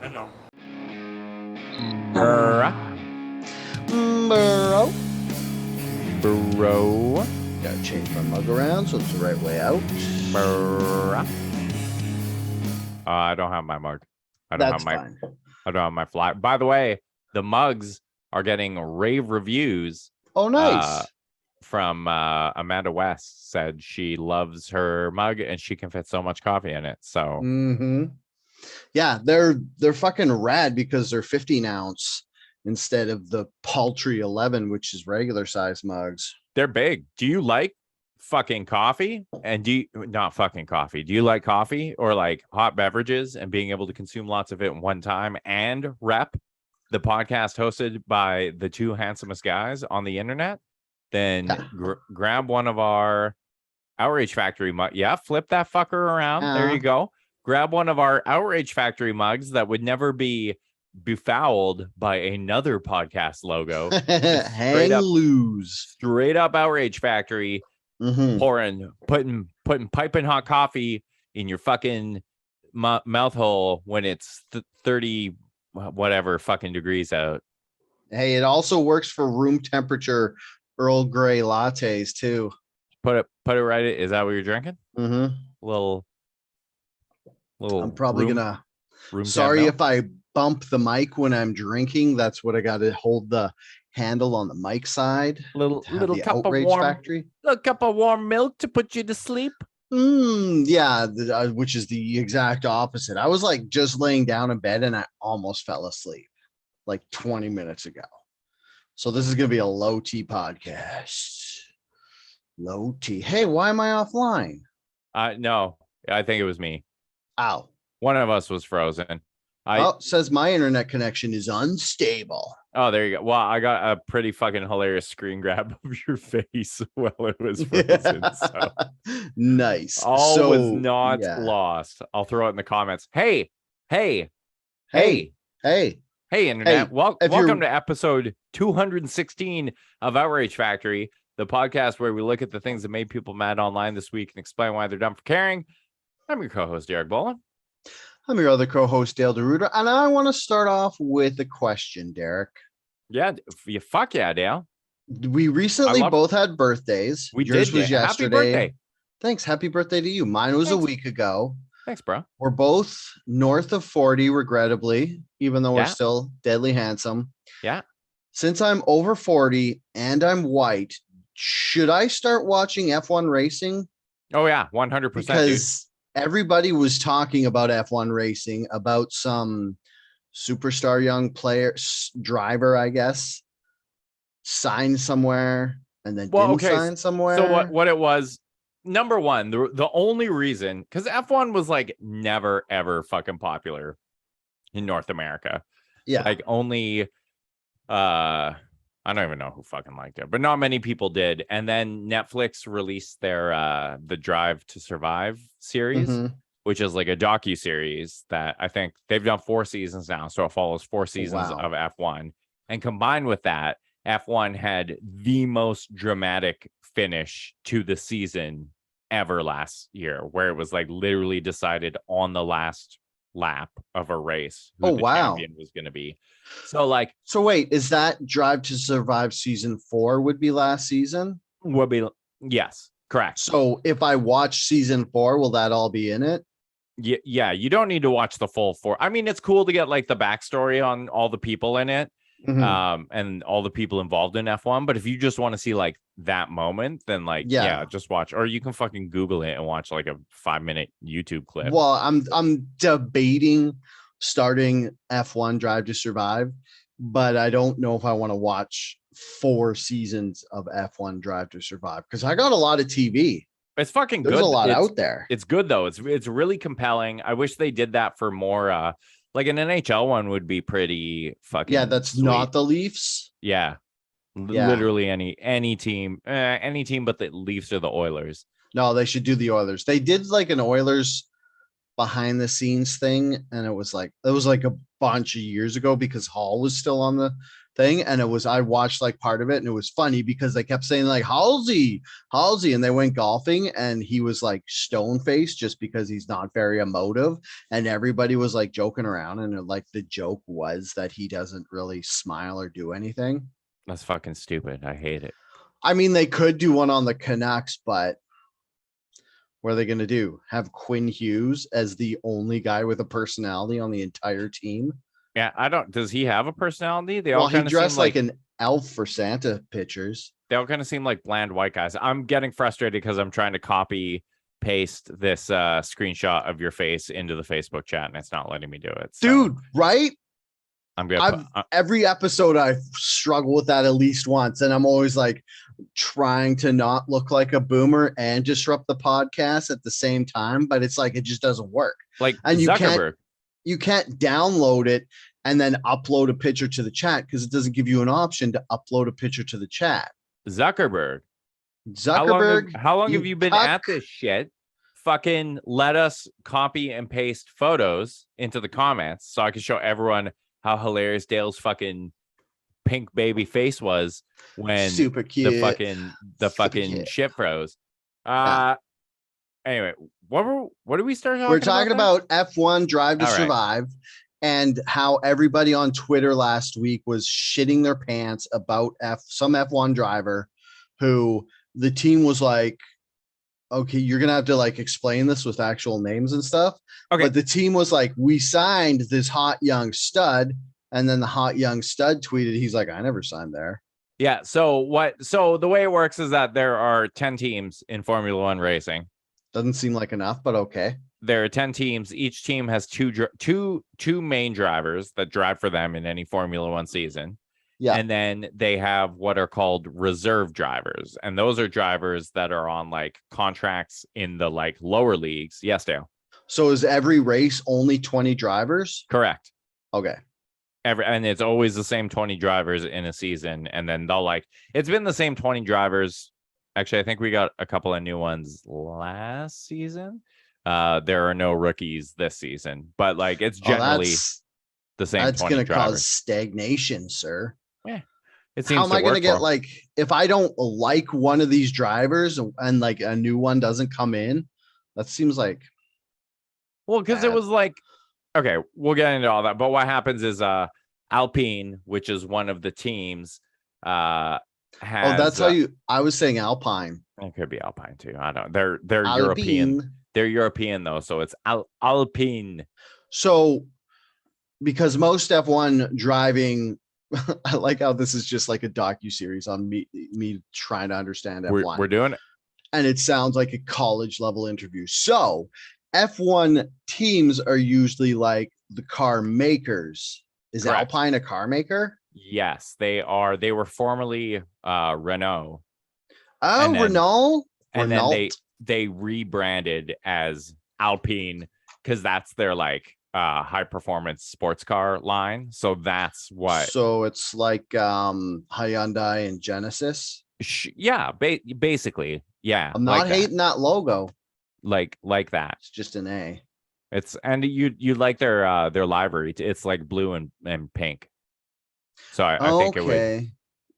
Hello. Bro. Gotta change my mug around so it's the right way out. I don't have my mug. I don't have my fly. By the way, the mugs are getting rave reviews. Oh, nice. From Amanda West said she loves her mug and she can fit so much coffee in it. So yeah, they're fucking rad because they're 15 ounce instead of the paltry 11, which is regular size mugs. They're big. Do you like fucking coffee? And not fucking coffee? Do you like coffee or like hot beverages and being able to consume lots of it in one time and rep the podcast hosted by the two handsomest guys on the internet? Then grab one of our Outrage Factory mugs. Yeah, flip that fucker around. There you go. Grab one of our Outrage Factory mugs that would never be befouled by another podcast logo. Hang loose. Straight up Outrage Factory. Putting piping hot coffee in your fucking mouth hole when it's 30 whatever fucking degrees out. Hey, it also works for room temperature Earl Grey lattes too. Put it right. Is that what you're drinking? Little. I'm probably gonna. Sorry if I bump the mic when I'm drinking. That's what I got to hold the handle on the mic side. Little cup of warm. Little cup of warm milk to put you to sleep. Yeah, which is the exact opposite. I was like just laying down in bed and I almost fell asleep like 20 minutes ago. So this is going to be a low T podcast. Low T. Hey, why am I offline? No, I think it was me. Ow. One of us was frozen. Says my internet connection is unstable. Oh, there you go. Well, I got a pretty fucking hilarious screen grab of your face while it was frozen. So. Nice. All was not lost. I'll throw it in the comments. Hey, internet. Welcome to episode 216 of Outrage Factory, the podcast where we look at the things that made people mad online this week and explain why they're dumb for caring. I'm your co-host, Derek Boland. I'm your other co-host, Dale DeRuda, and I want to start off with a question, Derek. Yeah, fuck yeah, Dale. We recently both had birthdays. Yours was yesterday. Happy birthday. Thanks. Happy birthday to you. Mine was a week ago. Thanks, bro. We're both north of 40, regrettably, even though we're still deadly handsome. Yeah. Since I'm over 40 and I'm white, should I start watching F1 racing? Oh, yeah. 100%. Because everybody was talking about F1 racing, about some superstar young player, driver, I guess, signed somewhere and then didn't sign somewhere. So what it was, number one, the only reason, because F1 was like never, ever fucking popular in North America. Yeah. Like only, I don't even know who fucking liked it, but not many people did. And then Netflix released their the Drive to Survive series, which is like a docu-series that I think they've done 4 seasons now. So it follows 4 seasons of F1. And combined with that, F1 had the most dramatic finish to the season ever last year, where it was like literally decided on the last lap of a race who the champion was going to be. So wait, is that Drive to Survive season 4 would be last season? Would be, yes, correct. So if I watch season 4, will that all be in it? Yeah, you don't need to watch the full 4. I mean, it's cool to get like the backstory on all the people in it. And all the people involved in F1, but if you just want to see like that moment, then like just watch, or you can fucking Google it and watch like a 5-minute YouTube clip. Well, I'm debating starting F1 Drive to Survive, but I don't know if I want to watch 4 seasons of F1 Drive to Survive because I got a lot of TV. It's fucking good. There's a lot out there. It's good though. It's really compelling. I wish they did that for more. Like an NHL one would be pretty fucking. Yeah, that's sweet. Not the Leafs. Yeah. Literally any team, but the Leafs or the Oilers. No, they should do the Oilers. They did like an Oilers behind the scenes thing, and it was like a bunch of years ago because Hall was still on the thing, and I watched like part of it, and it was funny because they kept saying like Halsey, and they went golfing, and he was like stone faced just because he's not very emotive, and everybody was like joking around, and like the joke was that he doesn't really smile or do anything. That's fucking stupid. I hate it. I mean, they could do one on the Canucks, but what are they going to do? Have Quinn Hughes as the only guy with a personality on the entire team? Yeah, I don't. Does he have a personality? They Well, all he kind of dressed seem like an elf for Santa pictures. they all kind of seem like bland white guys. I'm getting frustrated because I'm trying to copy paste this screenshot of your face into the Facebook chat, and it's not letting me do it. So Dude, right? I'm gonna every episode I struggle with that at least once, and I'm always like trying to not look like a boomer and disrupt the podcast at the same time, but it's like it just doesn't work. like And Zuckerberg. You can't download it and then upload a picture to the chat because it doesn't give you an option to upload a picture to the chat. Zuckerberg. Zuckerberg, How long have you been at this shit? Fucking let us copy and paste photos into the comments so I can show everyone how hilarious Dale's fucking pink baby face was when super cute. the fucking shit froze. Anyway, what did we start talking about? We're talking about F1 Drive to Survive and how everybody on Twitter last week was shitting their pants about some F1 driver who the team was like, okay, you're going to have to like explain this with actual names and stuff. Okay. But the team was like, we signed this hot young stud. And then the hot young stud tweeted, he's like, I never signed there. Yeah. So the way it works is that there are 10 teams in Formula One racing. Doesn't seem like enough, but okay. There are 10 teams. Each team has two main drivers that drive for them in any Formula One season. Yeah. And then they have what are called reserve drivers. And those are drivers that are on like contracts in the like lower leagues. Yes, Dale. So is every race only 20 drivers? Correct. Okay. And it's always the same 20 drivers in a season. And then it's been the same 20 drivers. Actually, I think we got a couple of new ones last season. There are no rookies this season, but like it's generally the same. That's going to cause stagnation, sir. Yeah. It seems. How am I going to get like if I don't like one of these drivers and like a new one doesn't come in? That seems like. Well, because it was like, okay, we'll get into all that. But what happens is Alpine, which is one of the teams, has, that's how I was saying Alpine. It could be Alpine too. I don't. They're European. They're European though, so it's Alpine. So, because most F1 driving, I like how this is just like a docuseries on me trying to understand F1. We're doing it, and it sounds like a college level interview. So, F1 teams are usually like the car makers. Is Correct. Alpine a car maker? Yes, they are. They were formerly Renault. Oh, Renault. And then they rebranded as Alpine because that's their like high performance sports car line. So that's what. So it's like Hyundai and Genesis. Yeah, basically. Yeah. I'm not hating that logo. Like that. It's just an A. It's and you like their livery. It's like blue and pink. So I think it would.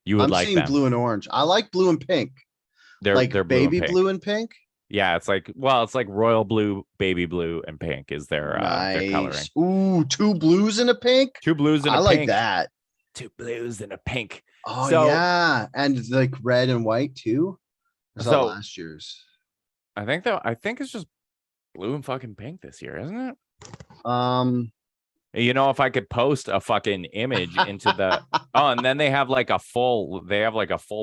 You would I'm like seeing them. Blue and orange. I like blue and pink. They're baby blue and pink. Yeah, it's like royal blue, baby blue, and pink is their coloring. Ooh, two blues and a pink. Two blues and a pink. I like that. Two blues and a pink. Oh yeah, and like red and white too. So last year's. I think it's just blue and fucking pink this year, isn't it? You know, if I could post a fucking image into the and then they have like a full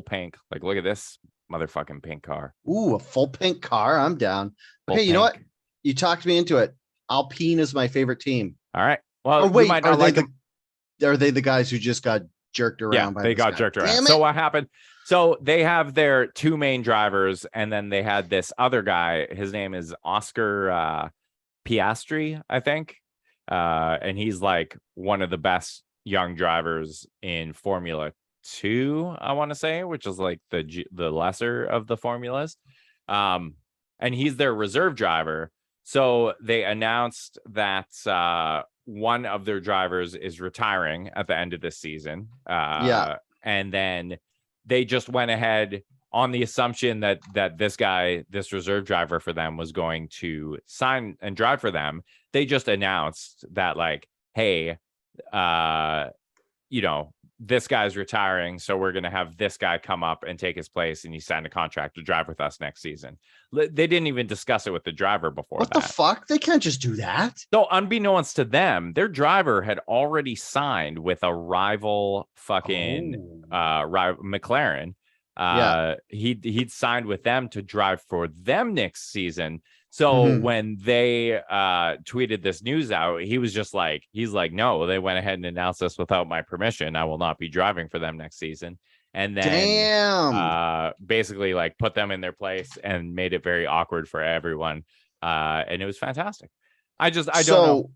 pink. Like, look at this motherfucking pink car. Ooh, a full pink car. I'm down. Hey, you know what? You talked me into it. Alpine is my favorite team. All right. Well, wait, are they the guys who just got jerked around? Yeah, they got jerked around. So what happened? So they have their two main drivers, and then they had this other guy. His name is Oscar Piastri, I think. And he's like one of the best young drivers in Formula 2, I want to say, which is like the lesser of the formulas. And he's their reserve driver. So they announced that one of their drivers is retiring at the end of this season. And then they just went ahead on the assumption that this guy, this reserve driver for them, was going to sign and drive for them. They just announced that, like, hey, this guy's retiring, so we're going to have this guy come up and take his place, and he signed a contract to drive with us next season. They didn't even discuss it with the driver before. What the fuck? They can't just do that. So unbeknownst to them, their driver had already signed with a rival fucking McLaren. He'd signed with them to drive for them next season. So when they tweeted this news out, he's like, no, they went ahead and announced this without my permission. I will not be driving for them next season. And then basically like put them in their place and made it very awkward for everyone. And it was fantastic. I don't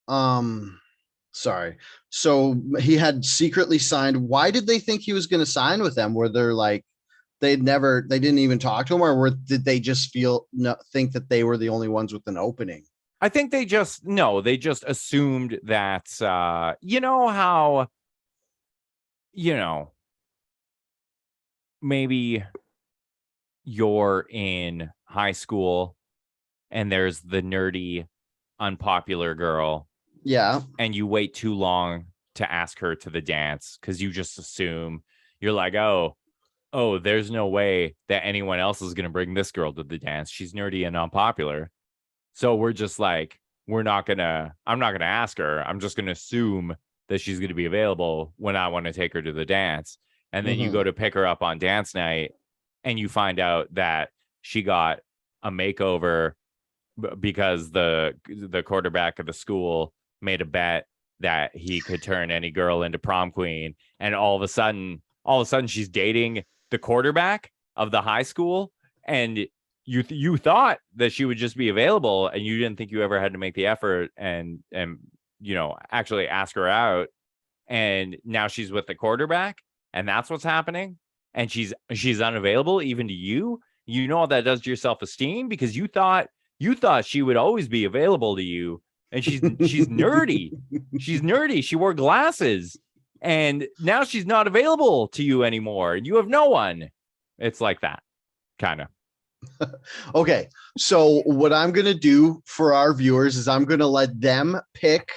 know. Sorry. So he had secretly signed. Why did they think he was going to sign with them? Were there like, they didn't even talk to him, or did they just think that they were the only ones with an opening? I think they just assumed that, maybe you're in high school and there's the nerdy, unpopular girl. Yeah. And you wait too long to ask her to the dance because you just assume, you're like, oh, there's no way that anyone else is going to bring this girl to the dance. She's nerdy and unpopular. So we're just like, I'm not going to ask her. I'm just going to assume that she's going to be available when I want to take her to the dance. And then you go to pick her up on dance night and you find out that she got a makeover because the quarterback of the school made a bet that he could turn any girl into prom queen. And all of a sudden she's dating the quarterback of the high school, and you thought that she would just be available, and you didn't think you ever had to make the effort and actually ask her out. And now she's with the quarterback, and that's what's happening. And she's unavailable even to you. You know what that does to your self-esteem, because you thought she would always be available to you, and she's nerdy. She's nerdy. She wore glasses. And now she's not available to you anymore. You have no one. It's like that, kind of. Okay. So what I'm going to do for our viewers is I'm going to let them pick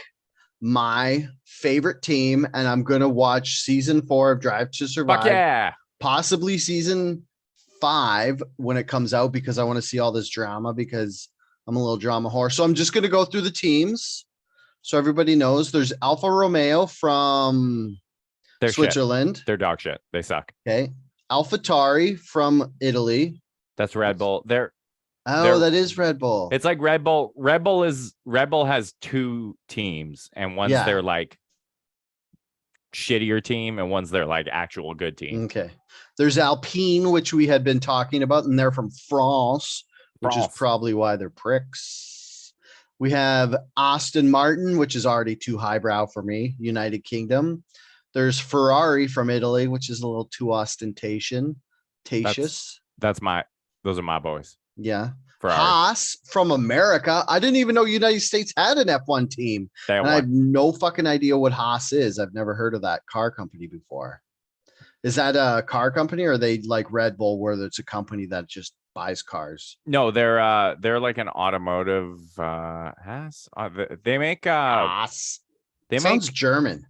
my favorite team, and I'm going to watch season 4 of Drive to Survive. Fuck yeah. Possibly season 5 when it comes out, because I want to see all this drama, because I'm a little drama whore. So I'm just going to go through the teams. So everybody knows there's Alfa Romeo from Switzerland. Shit. They're dog shit. They suck. Okay. AlphaTauri from Italy. That's Red Bull. That is Red Bull. It's like Red Bull. Red Bull has 2 teams, and one's their like shittier team, and one's their like actual good team. Okay. There's Alpine, which we had been talking about, and they're from France, which is probably why they're pricks. We have Aston Martin, which is already too highbrow for me, United Kingdom. There's Ferrari from Italy, which is a little too ostentatious. Those are my boys. Yeah. Ferrari. Haas from America. I didn't even know United States had an F1 team. And I have no fucking idea what Haas is. I've never heard of that car company before. Is that a car company, or are they like Red Bull, where it's a company that just buys cars? No, they're like an automotive Haas. They make Haas. Sounds German.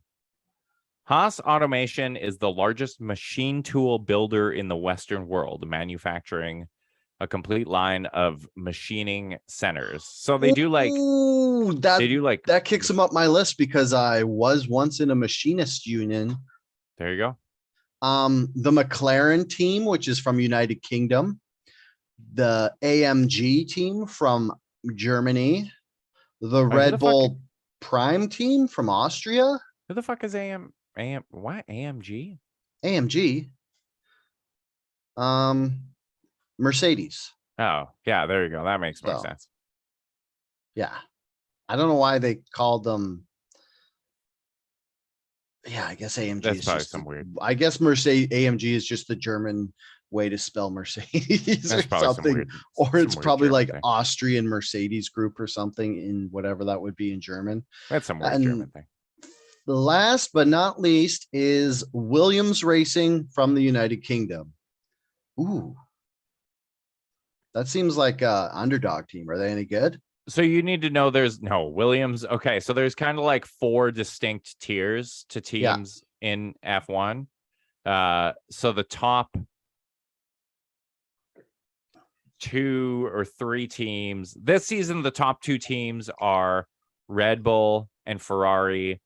Haas Automation is the largest machine tool builder in the Western world, manufacturing a complete line of machining centers. So they do like that kicks them up my list, because I was once in a machinist union. There you go. The McLaren team, which is from United Kingdom, the AMG team from Germany, the Red Bull Prime team from Austria. Who the fuck is why AMG? AMG. Mercedes. Oh, yeah, there you go. That makes more sense. Yeah. I don't know why they called them. Yeah, I guess AMG That's is probably just some weird. I guess AMG is just the German way to spell Mercedes That's or probably some something. weird, Or some it's weird probably German like thing. Austrian Mercedes group or something in whatever that would be in German. That's some weird And German thing. last but not least is Williams Racing from the United Kingdom. Ooh. That seems like a underdog team. Are they any good? So you need to know there's no Williams. Okay, so there's kind of like 4 distinct tiers to teams in F1. So the top 2 or 3 teams this season, the top 2 teams are Red Bull and Ferrari.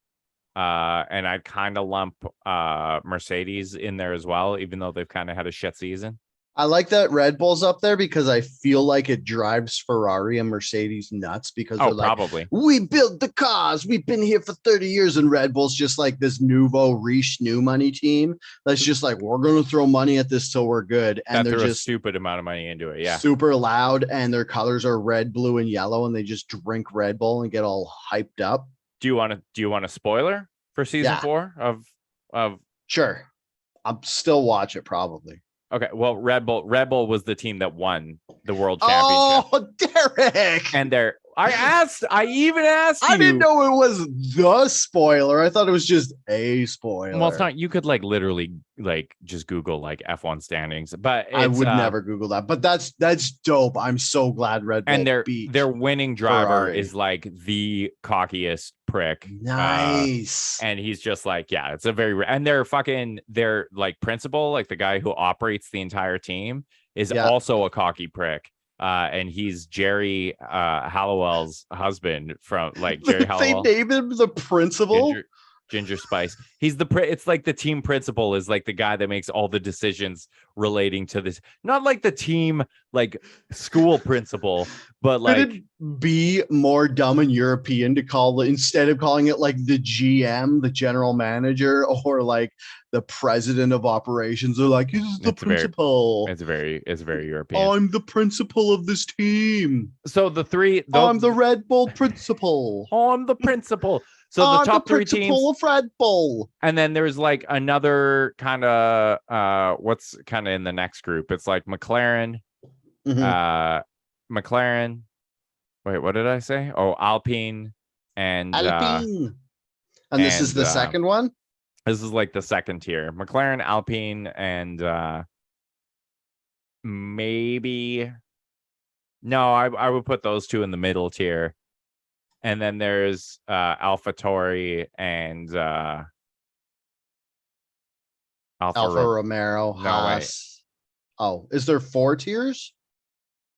And I'd kind of lump Mercedes in there as well, even though they've kind of had a shit season. I like that Red Bull's up there because I feel like it drives Ferrari and Mercedes nuts because they're like, probably. We built the cars. We've been here for 30 years. And Red Bull's just like this nouveau riche new money team that's just like, we're going to throw money at this till we're good. And That they're threw just a stupid amount of money into it. Yeah. super loud. And their colors are red, blue, and yellow. And they just drink Red Bull and get all hyped up. Do you want a spoiler for season 4 of Sure. I'll still watch it probably. Okay, well, Red Bull was the team that won the world championship. Oh, Derek. And I even asked you. I didn't know it was the spoiler. I thought it was just a spoiler. Well, it's not. You could like literally like just Google like F1 standings, but I would never Google that. But that's dope. I'm so glad Red Bull and beat their winning driver Ferrari. is like the cockiest prick. Nice. And he's just like, yeah, it's a very and their like principal, like the guy who operates the entire team, is also a cocky prick. And he's Jerry Halliwell's husband from like Jerry Halliwell. They named him the principal. Ginger Spice. He's it's like the team principal is like the guy that makes all the decisions relating to this. Not like the team like school principal, but like could it be more dumb and European to call it instead of calling it like the GM, the general manager, or like the president of operations? They're like, he's the principal. It's very European. I'm the principal of this team. So I'm the Red Bull principal. I'm the principal. So the top 3 teams of Red Bull. And then there's like another kind of what's kind of in the next group. It's like McLaren, McLaren. Wait, what did I say? Oh, Alpine and Alpine. And this is the second one? This is like the second tier. McLaren, Alpine, and maybe no, I would put those 2 in the middle tier. And then there's AlphaTauri and Alfa Romeo, Haas. Oh, is there 4 tiers?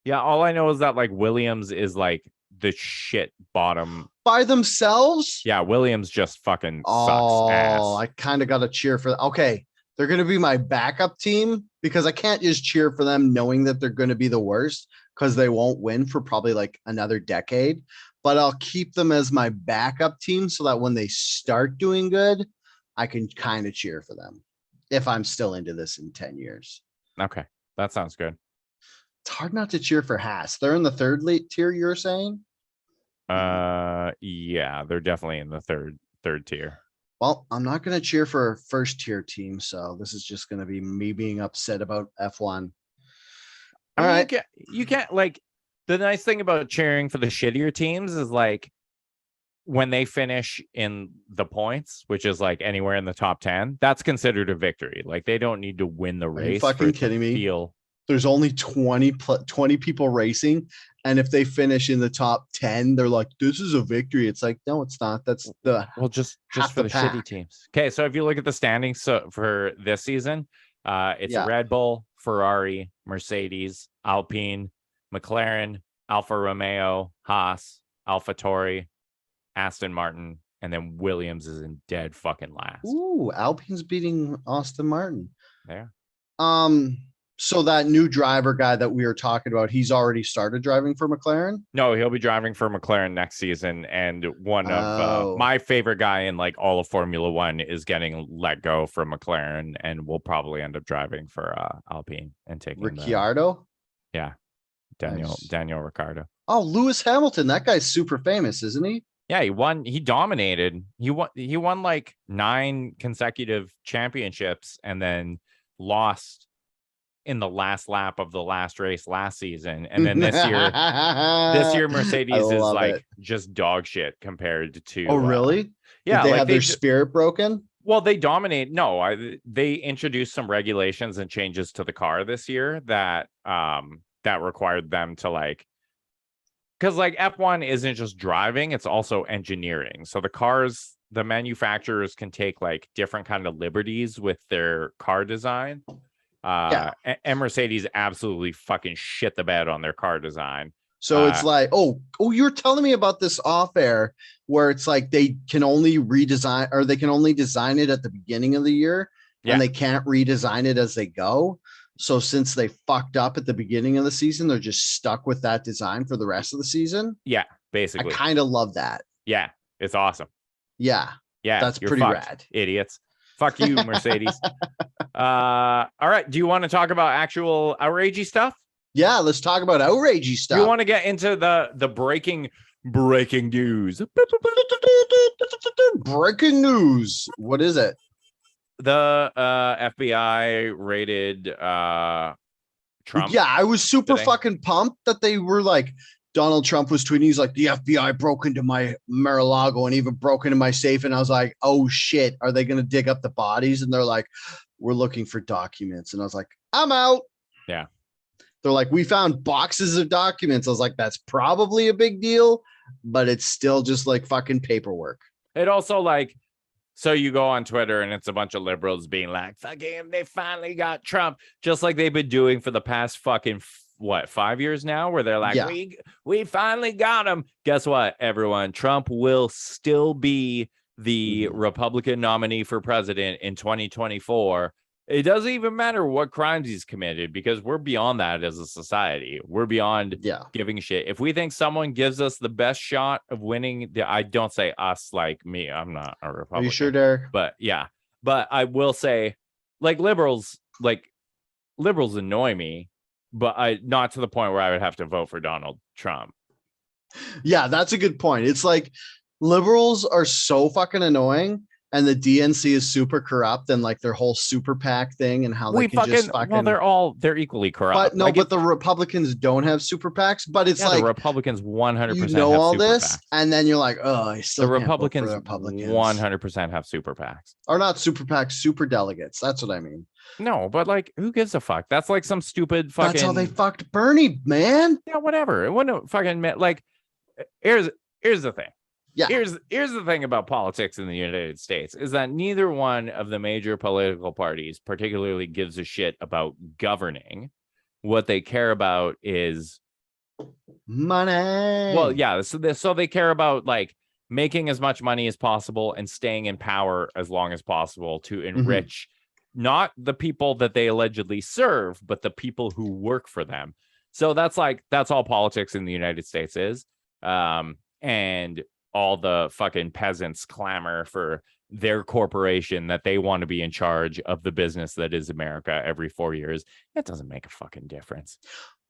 Yeah, all I know is that like Williams is like the shit bottom by themselves. Yeah, Williams just fucking sucks ass. I kind of got to cheer for. Okay, they're going to be my backup team because I can't just cheer for them knowing that they're going to be the worst because they won't win for probably like another decade. But I'll keep them as my backup team so that when they start doing good, I can kind of cheer for them if I'm still into this in 10 years. Okay, that sounds good. It's hard not to cheer for Haas. They're in the third tier, you're saying? Yeah, they're definitely in the third tier. Well, I'm not going to cheer for a first tier team, so this is just going to be me being upset about F1. All right. You can't like the nice thing about cheering for the shittier teams is like when they finish in the points, which is like anywhere in the top 10, that's considered a victory. Like they don't need to win the race. Are you fucking kidding me? There's only 20 people racing. And if they finish in the top 10, they're like, this is a victory. It's like, no, it's not. That's just for the shitty teams. Okay. So if you look at the standings for this season, it's Red Bull, Ferrari, Mercedes, Alpine, McLaren, Alfa Romeo, Haas, AlphaTauri, Aston Martin, and then Williams is in dead fucking last. Ooh, Alpine's beating Aston Martin. There. So that new driver guy that we were talking about, he's already started driving for McLaren? No, he'll be driving for McLaren next season. And one of my favorite guy in like all of Formula One is getting let go from McLaren and will probably end up driving for Alpine and taking Ricciardo? Daniel Ricciardo. Oh, Lewis Hamilton. That guy's super famous, isn't he? Yeah, he won. He dominated. He won like 9 consecutive championships and then lost in the last lap of the last race last season. And then this year Mercedes is like just dog shit compared to. Oh, really? Yeah. Did they have their spirit broken? Well, they dominate. No, they introduced some regulations and changes to the car this year that required them to like, because like F1 isn't just driving, it's also engineering. So the manufacturers can take like different kind of liberties with their car design. And Mercedes absolutely fucking shit the bed on their car design. So it's like, oh, you're telling me about this off air where it's like they can only redesign, or they can only design it at the beginning of the year, and they can't redesign it as they go. So since they fucked up at the beginning of the season, they're just stuck with that design for the rest of the season. Yeah, basically. I kind of love that. Yeah, it's awesome. Yeah, that's pretty rad. Idiots. Fuck you, Mercedes. All right. Do you want to talk about actual outragey stuff? Yeah, let's talk about outragey stuff. You want to get into the breaking news? Breaking news. What is it? The FBI raided Trump. Yeah, I was super fucking pumped that they were like, Donald Trump was tweeting, he's like, the FBI broke into my Maralago and even broke into my safe. And I was like, oh shit, are they going to dig up the bodies? And they're like, we're looking for documents. And I was like, I'm out. Yeah. They're like, we found boxes of documents. I was like, that's probably a big deal, but it's still just like fucking paperwork. It also like, so you go on Twitter and it's a bunch of liberals being like, fucking, they finally got Trump, just like they've been doing for the past fucking 5 years now, where they're like, we finally got him. Guess what, everyone? Trump will still be the Republican nominee for president in 2024. It doesn't even matter what crimes he's committed, because we're beyond that as a society. We're beyond giving a shit. If we think someone gives us the best shot of winning, I don't say us like me. I'm not a Republican. Are you sure, Derek? But yeah. But I will say, like liberals annoy me, but not to the point where I would have to vote for Donald Trump. Yeah, that's a good point. It's like liberals are so fucking annoying, and the DNC is super corrupt, and like their whole super PAC thing and how they they're equally corrupt. But but the Republicans don't have super PACs, but it's like the Republicans 100% you know have all super this, PACs. and then you're like, oh, I still the can't Republicans, vote for the Republicans 100% have super PACs. Or not super PACs, super delegates. That's what I mean. No, but like, who gives a fuck? That's like some stupid fucking. That's how they fucked Bernie, man. Yeah, whatever. It wouldn't fucking like. Here's the thing. Yeah. Here's the thing about politics in the United States is that neither one of the major political parties particularly gives a shit about governing. What they care about is money. Well, yeah. So they care about like making as much money as possible and staying in power as long as possible to enrich not the people that they allegedly serve, but the people who work for them. So that's all politics in the United States is. And all the fucking peasants clamor for their corporation that they want to be in charge of the business that is America every 4 years. That doesn't make a fucking difference.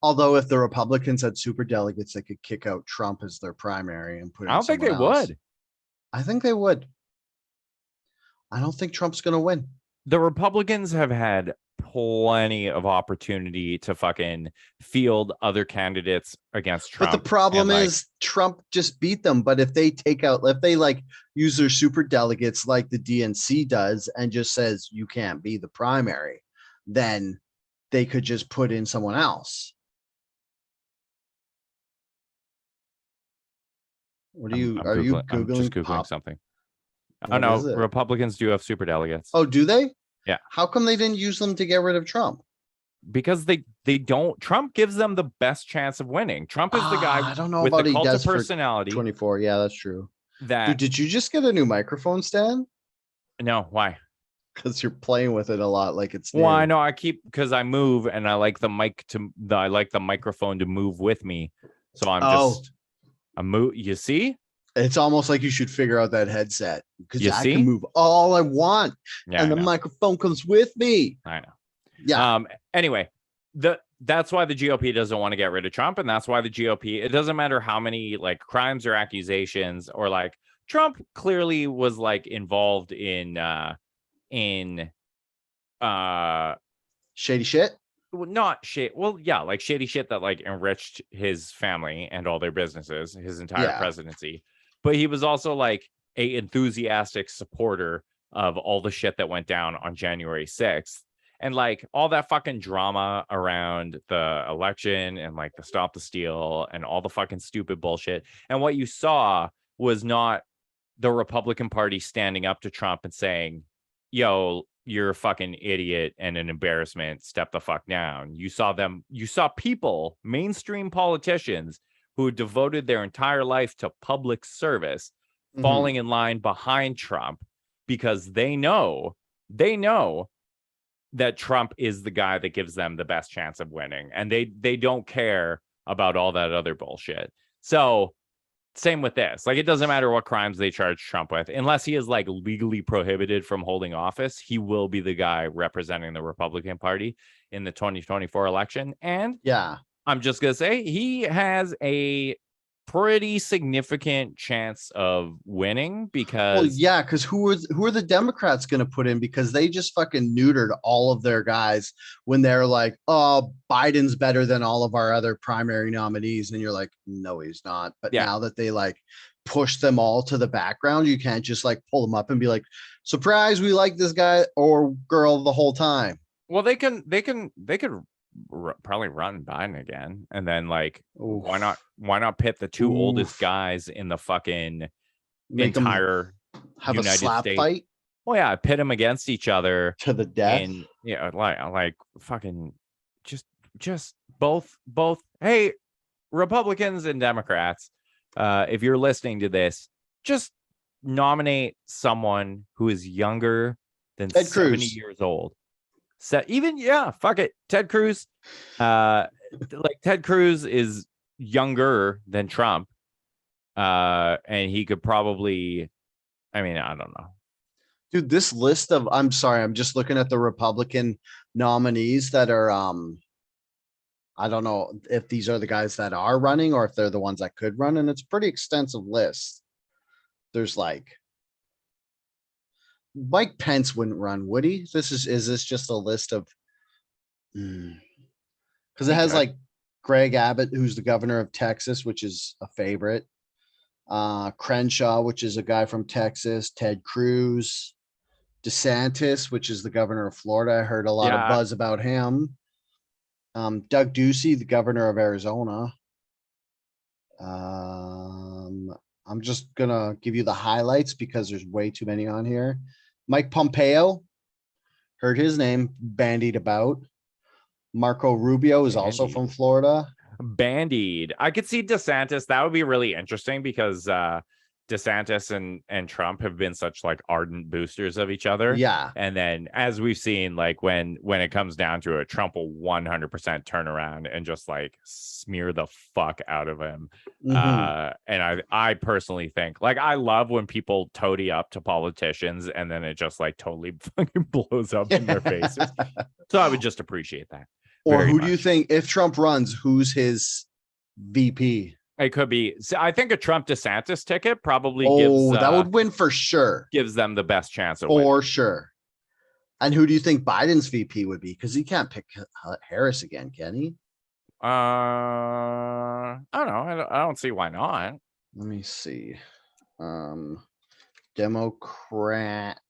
Although if the Republicans had super delegates, they could kick out Trump as their primary and put in I don't think they would. I think they would. I don't think Trump's going to win. The Republicans have had plenty of opportunity to fucking field other candidates against Trump. But the problem is Trump just beat them. But if they like use their super delegates like the DNC does and just says you can't be the primary, then they could just put in someone else. What are you Googling? I'm just Googling something. Oh no, Republicans do have super delegates. Oh, do they? Yeah. How come they didn't use them to get rid of Trump? Because they don't. Trump gives them the best chance of winning. Trump is the guy I don't know with about the cult of for personality. 24. Yeah, that's true. That did you just get a new microphone stand? No, why? Because you're playing with it a lot, like it's new. Well, I know because I move and I like the microphone to move with me. So I'm move. You see? It's almost like you should figure out that headset because I can move all I want, and the microphone comes with me. I know. Yeah. Anyway, that's why the GOP doesn't want to get rid of Trump, and that's why the GOP. It doesn't matter how many like crimes or accusations or like Trump clearly was like involved in shady shit. not shit. Well, yeah, like shady shit that like enriched his family and all their businesses, his entire presidency. But he was also like a enthusiastic supporter of all the shit that went down on January 6th. And like all that fucking drama around the election and like the Stop the Steal and all the fucking stupid bullshit. And what you saw was not the Republican Party standing up to Trump and saying, yo, you're a fucking idiot and an embarrassment. Step the fuck down. You saw people, mainstream politicians who devoted their entire life to public service falling in line behind Trump because they know that Trump is the guy that gives them the best chance of winning. And they don't care about all that other bullshit. So same with this. Like, it doesn't matter what crimes they charge Trump with, unless he is like legally prohibited from holding office. He will be the guy representing the Republican Party in the 2024 election. And I'm just gonna say he has a pretty significant chance of winning because because who are the Democrats going to put in, because they just fucking neutered all of their guys when they're like, oh, Biden's better than all of our other primary nominees, and you're like, no, he's not. But now that they like push them all to the background, you can't just like pull them up and be like, surprise, we like this guy or girl the whole time. Well, they could probably run Biden again, and then like why not pit the two oldest guys in the fucking entire have United a slap States fight? Well, yeah, pit them against each other to the death. And like fucking just both. Hey, Republicans and Democrats, if you're listening to this, just nominate someone who is younger than Ted 70 Cruz. years old. So fuck it, Ted Cruz. Like Ted Cruz is younger than Trump, and he could probably, I mean, I don't know, dude. This list of, I'm sorry, I'm just looking at the Republican nominees that are, I don't know if these are the guys that are running or if they're the ones that could run, and it's a pretty extensive list. There's like, Mike Pence wouldn't run, would he? Is this just a list of, because it has like Greg Abbott, who's the governor of Texas, which is a favorite. Crenshaw, which is a guy from Texas. Ted Cruz. DeSantis, which is the governor of Florida. I heard a lot of buzz about him. Doug Ducey, the governor of Arizona. I'm just gonna give you the highlights because there's way too many on here. Mike Pompeo, heard his name bandied about. Marco Rubio is also from Florida. Bandied. I could see DeSantis. That would be really interesting because DeSantis and Trump have been such like ardent boosters of each other. Yeah. And then as we've seen, like when it comes down to it, Trump will 100% turn around and just like smear the fuck out of him. And I personally think, like, I love when people toady up to politicians and then it just like totally fucking blows up in their faces. So I would just appreciate that. Or who do you think, if Trump runs, who's his VP? It could be. I think a Trump DeSantis ticket probably gives. That would win for sure. Gives them the best chance of winning. For sure. And who do you think Biden's VP would be? Because he can't pick Harris again, can he? I don't know. I don't see why not. Let me see. Democrat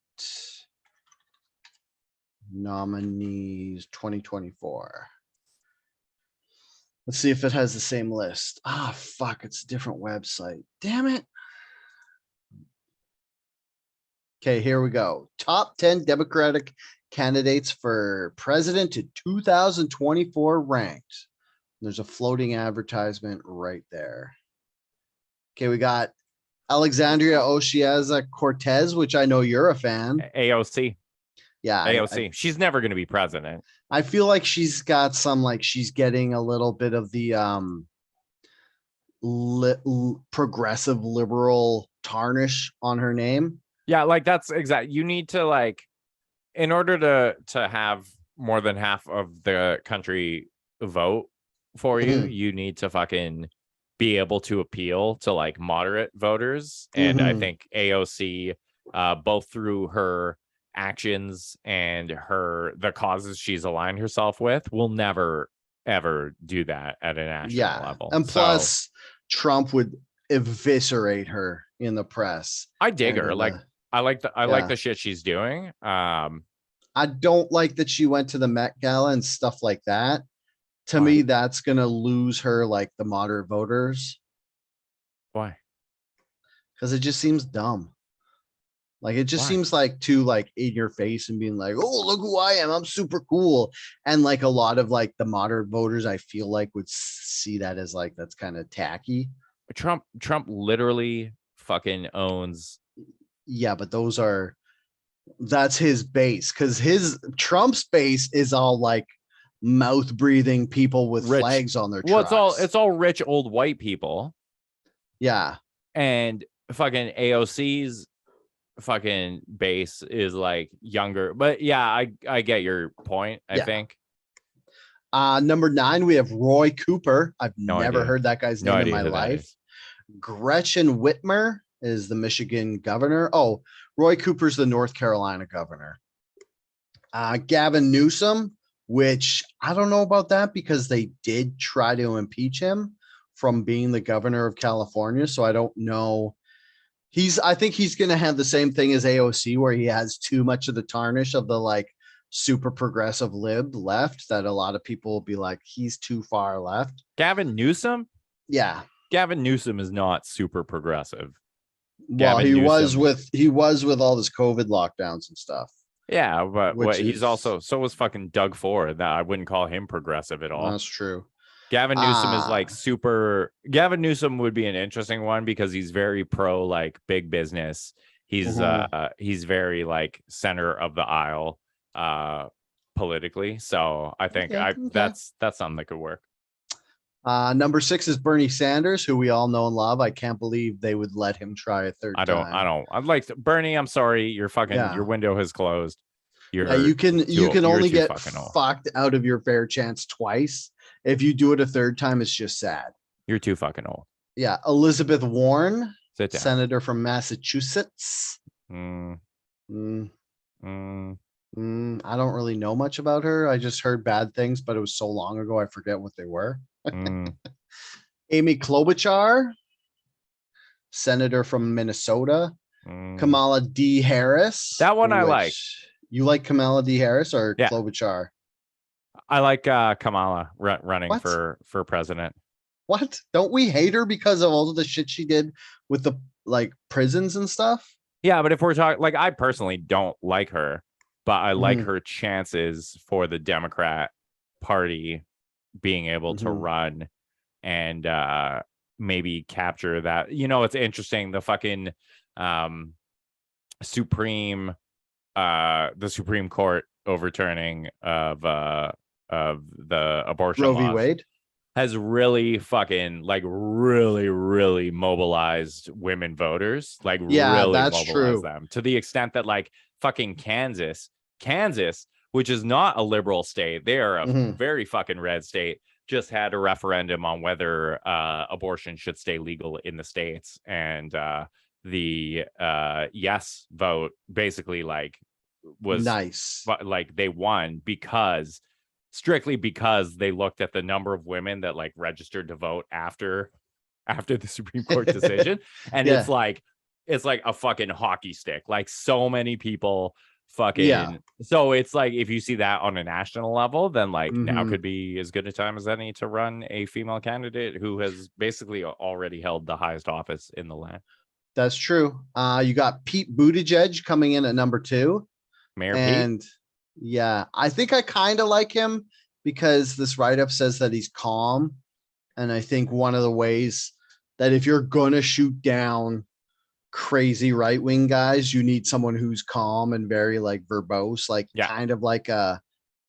nominees 2024. Let's see if it has the same list. Fuck, it's a different website. Damn it. Okay, here we go. Top 10 Democratic candidates for president to 2024 ranked. There's a floating advertisement right there. Okay, we got Alexandria Ocasio-Cortez, which I know you're a fan. AOC. Yeah. AOC. She's never going to be president. I feel like she's got some, like, she's getting a little bit of the progressive liberal tarnish on her name. Yeah, like that's exact. You need to, like, in order to have more than half of the country vote for you, you need to fucking be able to appeal to like moderate voters. And I think AOC, both through her actions and the causes she's aligned herself with will never ever do that at a national level. And plus, Trump would eviscerate her in the press. I dig her. Like I like the shit she's doing. I don't like that she went to the Met Gala and stuff like that. To me, that's gonna lose her like the moderate voters. Why? Because it just seems dumb. Like it just seems like too like in your face and being like, oh, look who I am. I'm super cool. And like a lot of like the moderate voters, I feel like would see that as like that's kind of tacky. Trump literally fucking owns. Yeah, but that's his base, because Trump's base is all like mouth breathing people with flags on their trucks. Well, it's all rich old white people. Yeah. And fucking AOC's fucking base is like younger. But yeah, I get your point, I think. Number 9, we have Roy Cooper. I've never heard that guy's name in my life. Gretchen Whitmer is the Michigan governor. Oh, Roy Cooper's the North Carolina governor. Gavin Newsom, which I don't know about that because they did try to impeach him from being the governor of California. So I don't know. I think he's going to have the same thing as AOC, where he has too much of the tarnish of the like super progressive lib left, that a lot of people will be like, he's too far left. Gavin Newsom? Yeah. Gavin Newsom is not super progressive. Well, he was with all this COVID lockdowns and stuff. Yeah, but he's also, so was fucking Doug Ford. That I wouldn't call him progressive at all. That's true. Gavin Newsom is like super. Gavin Newsom would be an interesting one because he's very pro like big business. He's very like center of the aisle politically. So I think that's something that could work. Number 6 is Bernie Sanders, who we all know and love. I can't believe they would let him try a third time. I'd like Bernie. I'm sorry, your window has closed. You can only get fucked out of your fair chance twice. If you do it a third time, it's just sad. You're too fucking old. Yeah. Elizabeth Warren, senator from Massachusetts. I don't really know much about her. I just heard bad things, but it was so long ago, I forget what they were. Amy Klobuchar, senator from Minnesota. Kamala D. Harris. That one I like. You like Kamala D. Harris or Klobuchar? I like Kamala running for president. What? Don't we hate her because of all of the shit she did with the like prisons and stuff? Yeah, but if we're talking, like, I personally don't like her, but I like her chances for the Democrat Party being able to run and maybe capture that. You know, it's interesting. The fucking Supreme Court overturning of the abortion Roe v. laws Wade has really fucking like really mobilized women voters, like really mobilized them to the extent that like fucking Kansas, which is not a liberal state, they are a very fucking red state, just had a referendum on whether abortion should stay legal in the states, and the yes vote basically like was nice, like they won strictly because they looked at the number of women that like registered to vote after the Supreme Court decision. And it's like a fucking hockey stick, like so many people fucking so it's like if you see that on a national level, then like now could be as good a time as any to run a female candidate who has basically already held the highest office in the land. That's true. You got Pete Buttigieg coming in at number 2. Mayor Pete. Yeah, I think I kind of like him because this write-up says that he's calm. And I think one of the ways that if you're going to shoot down crazy right-wing guys, you need someone who's calm and very like verbose, like kind of like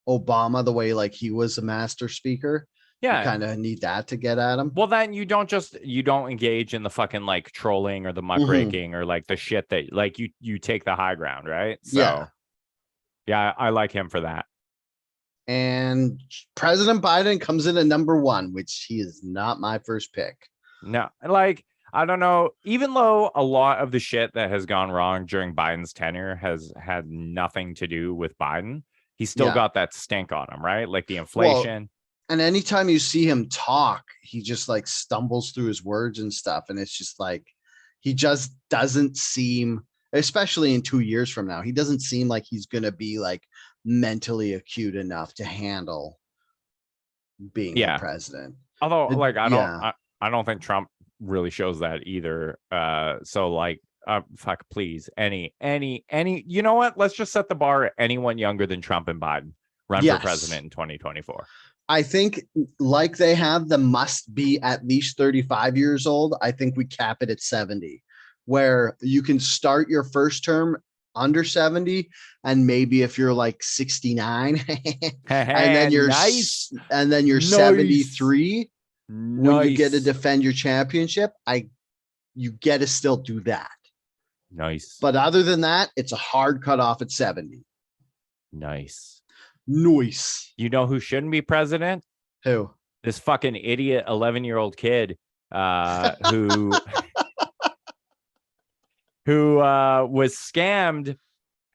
Obama, the way like he was a master speaker. Yeah, you kind of need that to get at him. Well, then you don't engage in the fucking like trolling or the muckraking or like the shit that like you take the high ground, right? So yeah, I like him for that. And President Biden comes in at number 1, which he is not my first pick. No, like I don't know. Even though a lot of the shit that has gone wrong during Biden's tenure has had nothing to do with Biden, he's still got that stink on him, right? Like the inflation. And anytime you see him talk, he just like stumbles through his words and stuff. And it's just like, he just doesn't seem, especially in 2 years from now, he doesn't seem like he's going to be like mentally acute enough to handle being the president. Although like, I don't think Trump really shows that either. So like, fuck, please, any, you know what? Let's just set the bar at anyone younger than Trump and Biden run for president in 2024. I think like they have the must be at least 35 years old. I think we cap it at 70, where you can start your first term under 70. And maybe if you're like 69 and then you're nice. And then you're 73 when you get to defend your championship, you get to still do that. Nice. But other than that, it's a hard cutoff at 70. Nice. You know who shouldn't be president? Who? This fucking idiot 11-year-old kid who was scammed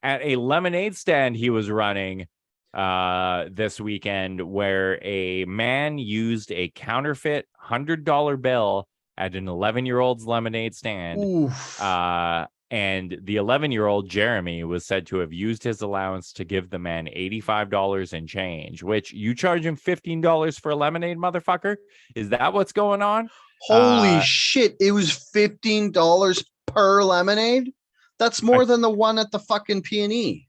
at a lemonade stand he was running this weekend, where a man used a counterfeit $100 bill at an 11-year-old's lemonade stand. And the 11-year-old Jeremy was said to have used his allowance to give the man $85 in change, which you charge him $15 for a lemonade, motherfucker? Is that what's going on? Holy shit. It was $15 per lemonade. That's more than the one at the fucking P&E.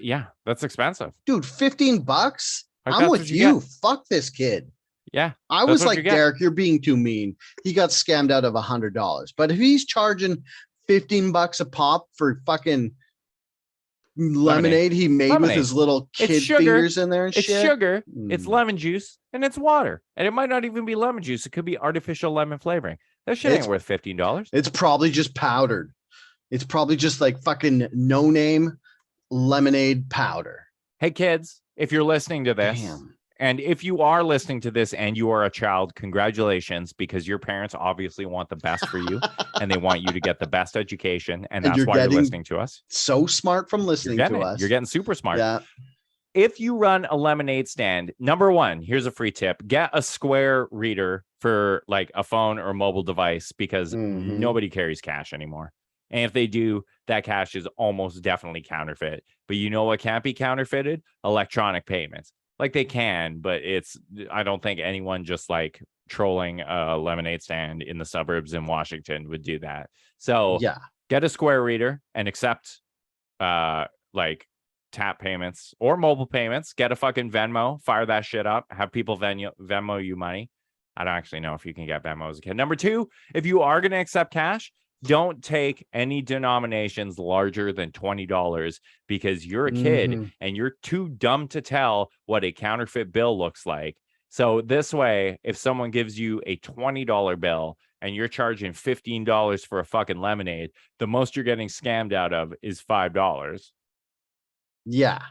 Yeah, that's expensive. Dude, $15? I'm with you. Fuck this kid. Yeah. I was like, Derek, you're being too mean. He got scammed out of $100. But if he's charging $15 a pop for fucking lemonade he made with his little kid fingers in there and shit. It's sugar, it's lemon juice, and it's water. And it might not even be lemon juice. It could be artificial lemon flavoring. That shit ain't worth $15. It's probably just powdered. It's probably just like fucking no-name lemonade powder. Hey, kids, if you're listening to this, and if you are listening to this and you are a child, congratulations, because your parents obviously want the best for you and they want you to get the best education. And that's why you're listening to us. So smart from listening to us. You're getting super smart. Yeah. If you run a lemonade stand, number one, here's a free tip. Get a square reader for like a phone or mobile device, because nobody carries cash anymore. And if they do, that cash is almost definitely counterfeit. But you know what can't be counterfeited? Electronic payments. Like they can, but I don't think anyone just like trolling a lemonade stand in the suburbs in Washington would do that. So get a square reader and accept like tap payments or mobile payments. Get a fucking Venmo, fire that shit up, have people Venmo you money. I don't actually know if you can get Venmo as a kid. Number two, if you are going to accept cash, don't take any denominations larger than $20, because you're a kid and you're too dumb to tell what a counterfeit bill looks like. So this way, if someone gives you a $20 bill and you're charging $15 for a fucking lemonade, the most you're getting scammed out of is $5. Yeah.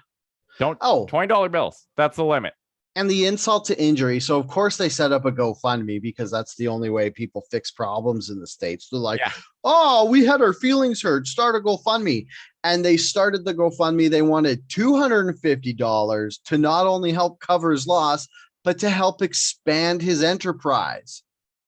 $20 bills. That's the limit. And the insult to injury. So, of course, they set up a GoFundMe, because that's the only way people fix problems in the States. They're like, oh, we had our feelings hurt. Start a GoFundMe. And they started the GoFundMe. They wanted $250 to not only help cover his loss, but to help expand his enterprise.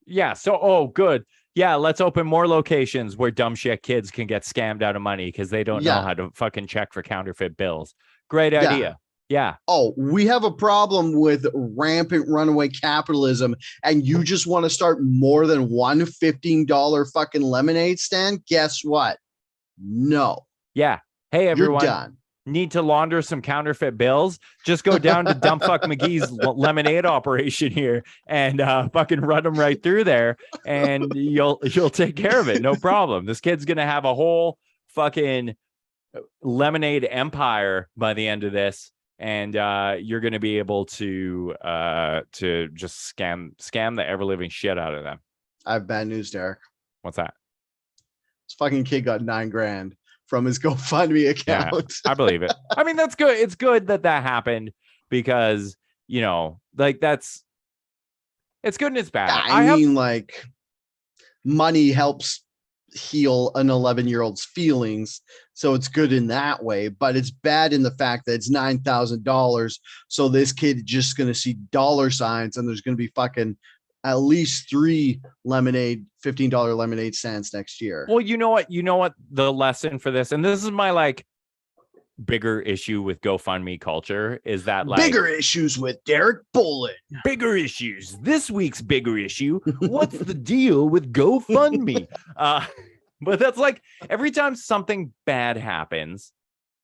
Yeah. So, good. Yeah, let's open more locations where dumb shit kids can get scammed out of money because they don't know how to fucking check for counterfeit bills. Great idea. Yeah. Oh, we have a problem with rampant runaway capitalism, and you just want to start more than one $15 fucking lemonade stand? Guess what? No. Yeah. Hey, everyone. You're done. Need to launder some counterfeit bills? Just go down to Dumpfuck McGee's lemonade operation here and fucking run them right through there, and you'll take care of it. No problem. This kid's gonna have a whole fucking lemonade empire by the end of this. And you're going to be able to just scam the ever living shit out of them. I have bad news, Derek. What's that? This fucking kid got $9,000 from his GoFundMe account. Yeah, I believe it. I mean, that's good. It's good that happened, because like it's good and it's bad. I mean, like, money helps heal an 11-year-old's feelings. So it's good in that way, but it's bad in the fact that it's $9,000. So this kid just going to see dollar signs and there's going to be fucking at least 3 $15 lemonade stands next year. Well, you know what the lesson for this, and this is my like bigger issue with GoFundMe culture, is that like bigger issues with Derek Bullen. Bigger issues. This week's bigger issue. What's the deal with GoFundMe? But that's like every time something bad happens,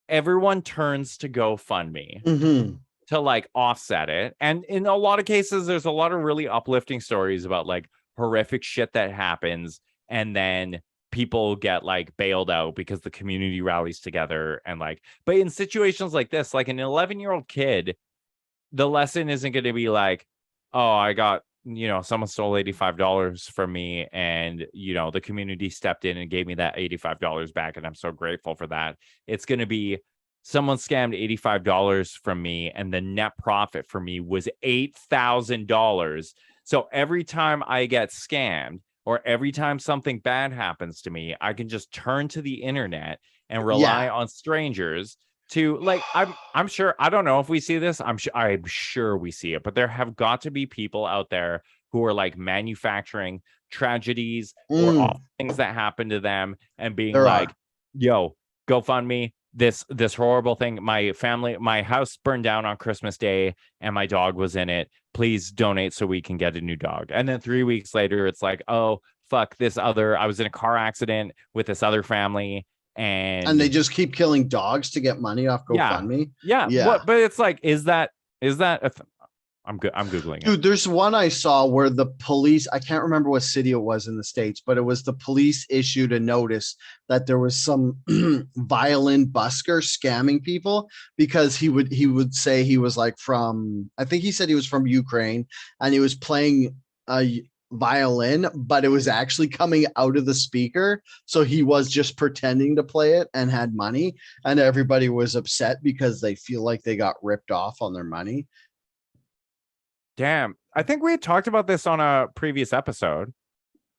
everyone turns to GoFundMe to like offset it. And in a lot of cases, there's a lot of really uplifting stories about like horrific shit that happens, and then people get like bailed out because the community rallies together. And like, but in situations like this, like an 11-year-old kid, the lesson isn't going to be like, oh, I got, someone stole $85 from me, and the community stepped in and gave me that $85 back, and I'm so grateful for that. It's going to be someone scammed $85 from me, and the net profit for me was $8,000. So every time I get scammed, or every time something bad happens to me, I can just turn to the internet and rely on strangers to like, I'm sure, I don't know if we see this. I'm sure we see it, but there have got to be people out there who are like manufacturing tragedies or awful things that happen to them and being yo, GoFundMe, this horrible thing. My house burned down on Christmas Day and my dog was in it. Please donate so we can get a new dog. And then 3 weeks later, it's like, oh, fuck, I was in a car accident with this other family. And they just keep killing dogs to get money off GoFundMe. Yeah. But it's like, is that I'm Googling it. Dude, there's one I saw where the police, I can't remember what city it was in the States, but it was the police issued a notice that there was some violin busker scamming people because he would say he was like I think he said he was from Ukraine, and he was playing a violin, but it was actually coming out of the speaker. So he was just pretending to play it and had money, and everybody was upset because they feel like they got ripped off on their money. Damn. I think we had talked about this on a previous episode.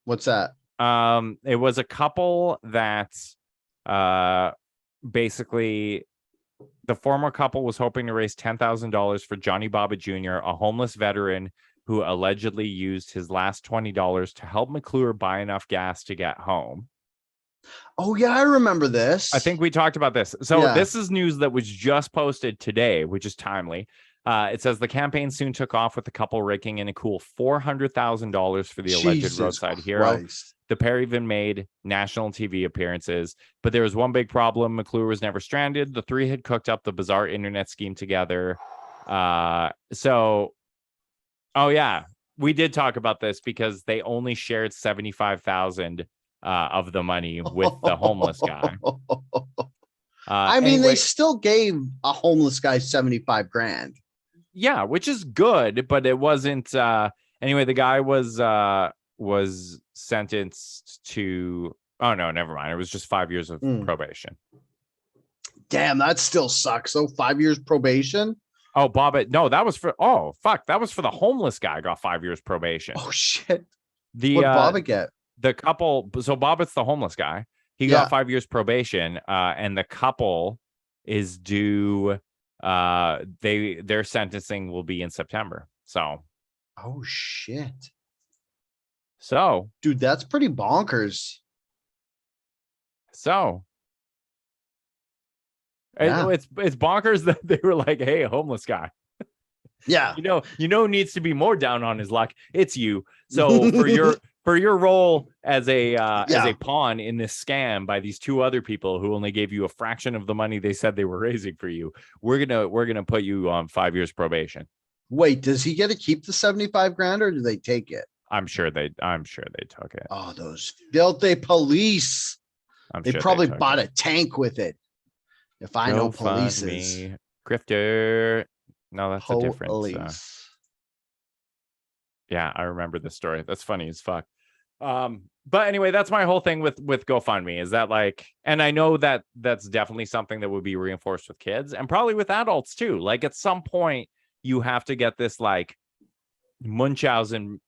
What's that? It was a couple that basically the former couple was hoping to raise $10,000 for Johnny Baba Jr., a homeless veteran who allegedly used his last $20 to help McClure buy enough gas to get home. Oh, yeah, I remember this. I think we talked about this. So this is news that was just posted today, which is timely. It says the campaign soon took off with the couple raking in a cool $400,000 for the alleged roadside hero. The pair even made national TV appearances, but there was one big problem. McClure was never stranded. The three had cooked up the bizarre internet scheme together. We did talk about this because they only shared 75,000 of the money with the homeless guy. They still gave a homeless guy 75 grand. Yeah, which is good, but it wasn't. Anyway, the guy was sentenced to. Oh no, never mind. It was just 5 years of probation. Damn, that still sucks. So 5 years probation. Oh, no, that was for. Oh, fuck, that was for the homeless guy. Got 5 years probation. Oh shit. What did Bobbitt get? The couple. So Bobbitt's the homeless guy. He got 5 years probation, and the couple is due. Their sentencing will be in September. So. Oh shit. So, dude, that's pretty bonkers. So. It's bonkers that they were like, "Hey, homeless guy." Yeah. You know, needs to be more down on his luck. It's you. So for your role as a pawn in this scam by these two other people who only gave you a fraction of the money they said they were raising for you, we're gonna put you on 5 years probation. Wait, does he get to keep the 75 grand or do they take it? I'm sure they took it. Oh, those filthy police. They probably bought a tank with it. If I know police is grifter. No, that's a different. Yeah, I remember this story. That's funny as fuck. But anyway, that's my whole thing with GoFundMe is that like, and I know that that's definitely something that would be reinforced with kids and probably with adults too. Like at some point you have to get this like Munchausen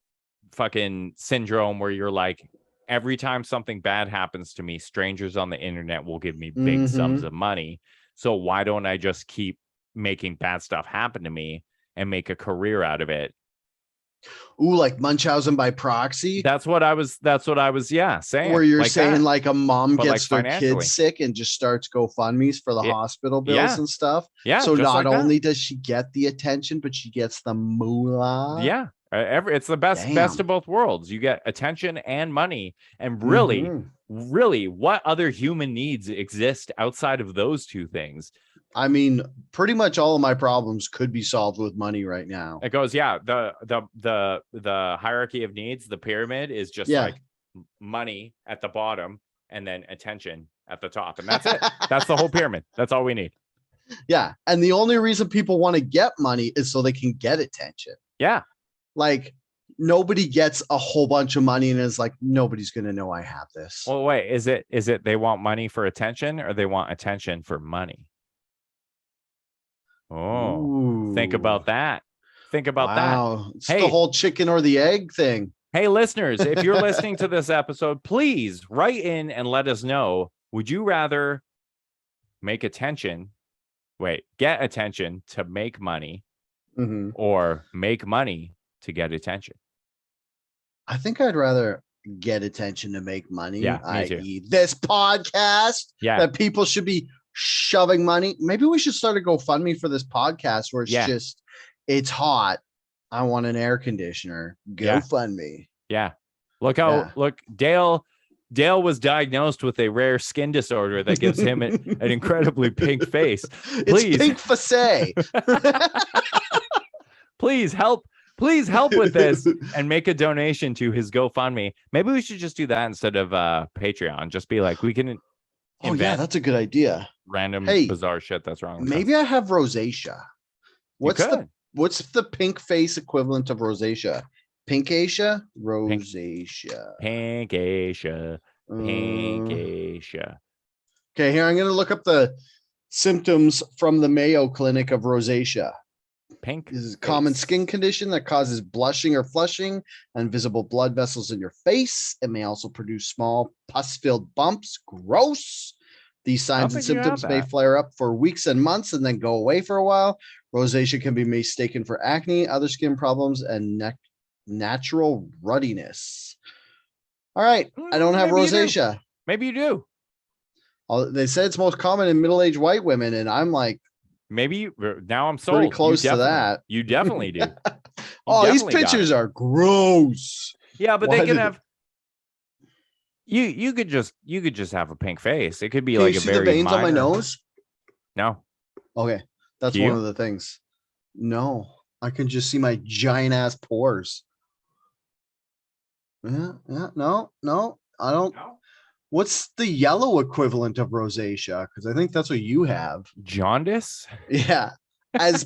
fucking syndrome where you're like every time something bad happens to me, strangers on the internet will give me big sums of money. So why don't I just keep making bad stuff happen to me and make a career out of it? Ooh, like Munchausen by proxy. That's what I was saying. Where you're like saying that. like a mom But, gets like, their financially. kids sick and just starts GoFundMes for the hospital bills and stuff. Yeah. So just not like only does she get the attention, but she gets the moolah. Yeah. It's the best of both worlds. You get attention and money. And really, what other human needs exist outside of those two things? I mean, pretty much all of my problems could be solved with money right now. It goes, the hierarchy of needs, the pyramid is just like money at the bottom and then attention at the top. And that's it. That's the whole pyramid. That's all we need. Yeah. And the only reason people want to get money is so they can get attention. Yeah. Like nobody gets a whole bunch of money and is like, nobody's going to know I have this. Well, wait, is it they want money for attention or they want attention for money? Oh, Ooh. Think about that. Think about that. It's the whole chicken or the egg thing. Hey, listeners, if you're listening to this episode, please write in and let us know. Would you rather get attention to make money or make money to get attention? I think I'd rather get attention to make money. Yeah, me too. i.e. this podcast that people should be shoving money. Maybe we should start a GoFundMe for this podcast where it's just, it's hot. I want an air conditioner. GoFundMe. Yeah. Look, Dale was diagnosed with a rare skin disorder that gives him an incredibly pink face. Please. It's pink face. Please help with this and make a donation to his GoFundMe. Maybe we should just do that instead of Patreon. Just be like, we can that's a good idea. Random bizarre shit that's wrong. Maybe I have rosacea. What's the pink face equivalent of rosacea? Pinkacia? Rosacea. Pinkacia. Okay, here I'm going to look up the symptoms from the Mayo Clinic of rosacea. Pink. This is a common skin condition that causes blushing or flushing and visible blood vessels in your face. It may also produce small pus-filled bumps. Gross. These signs and symptoms may flare up for weeks and months and then go away for a while. Rosacea can be mistaken for acne, other skin problems, and natural ruddiness. All right. I don't have rosacea. Maybe you do. They said it's most common in middle-aged white women, and I'm like, maybe now I'm sold. Pretty close to that. You definitely do. These pictures are gross. Yeah, but they can have. You could just have a pink face. It could be like a very the veins on my nose. No. Okay, that's one of the things. No, I can just see my giant ass pores. No, I don't. No? What's the yellow equivalent of rosacea? Because I think that's what you have. Jaundice? Yeah. As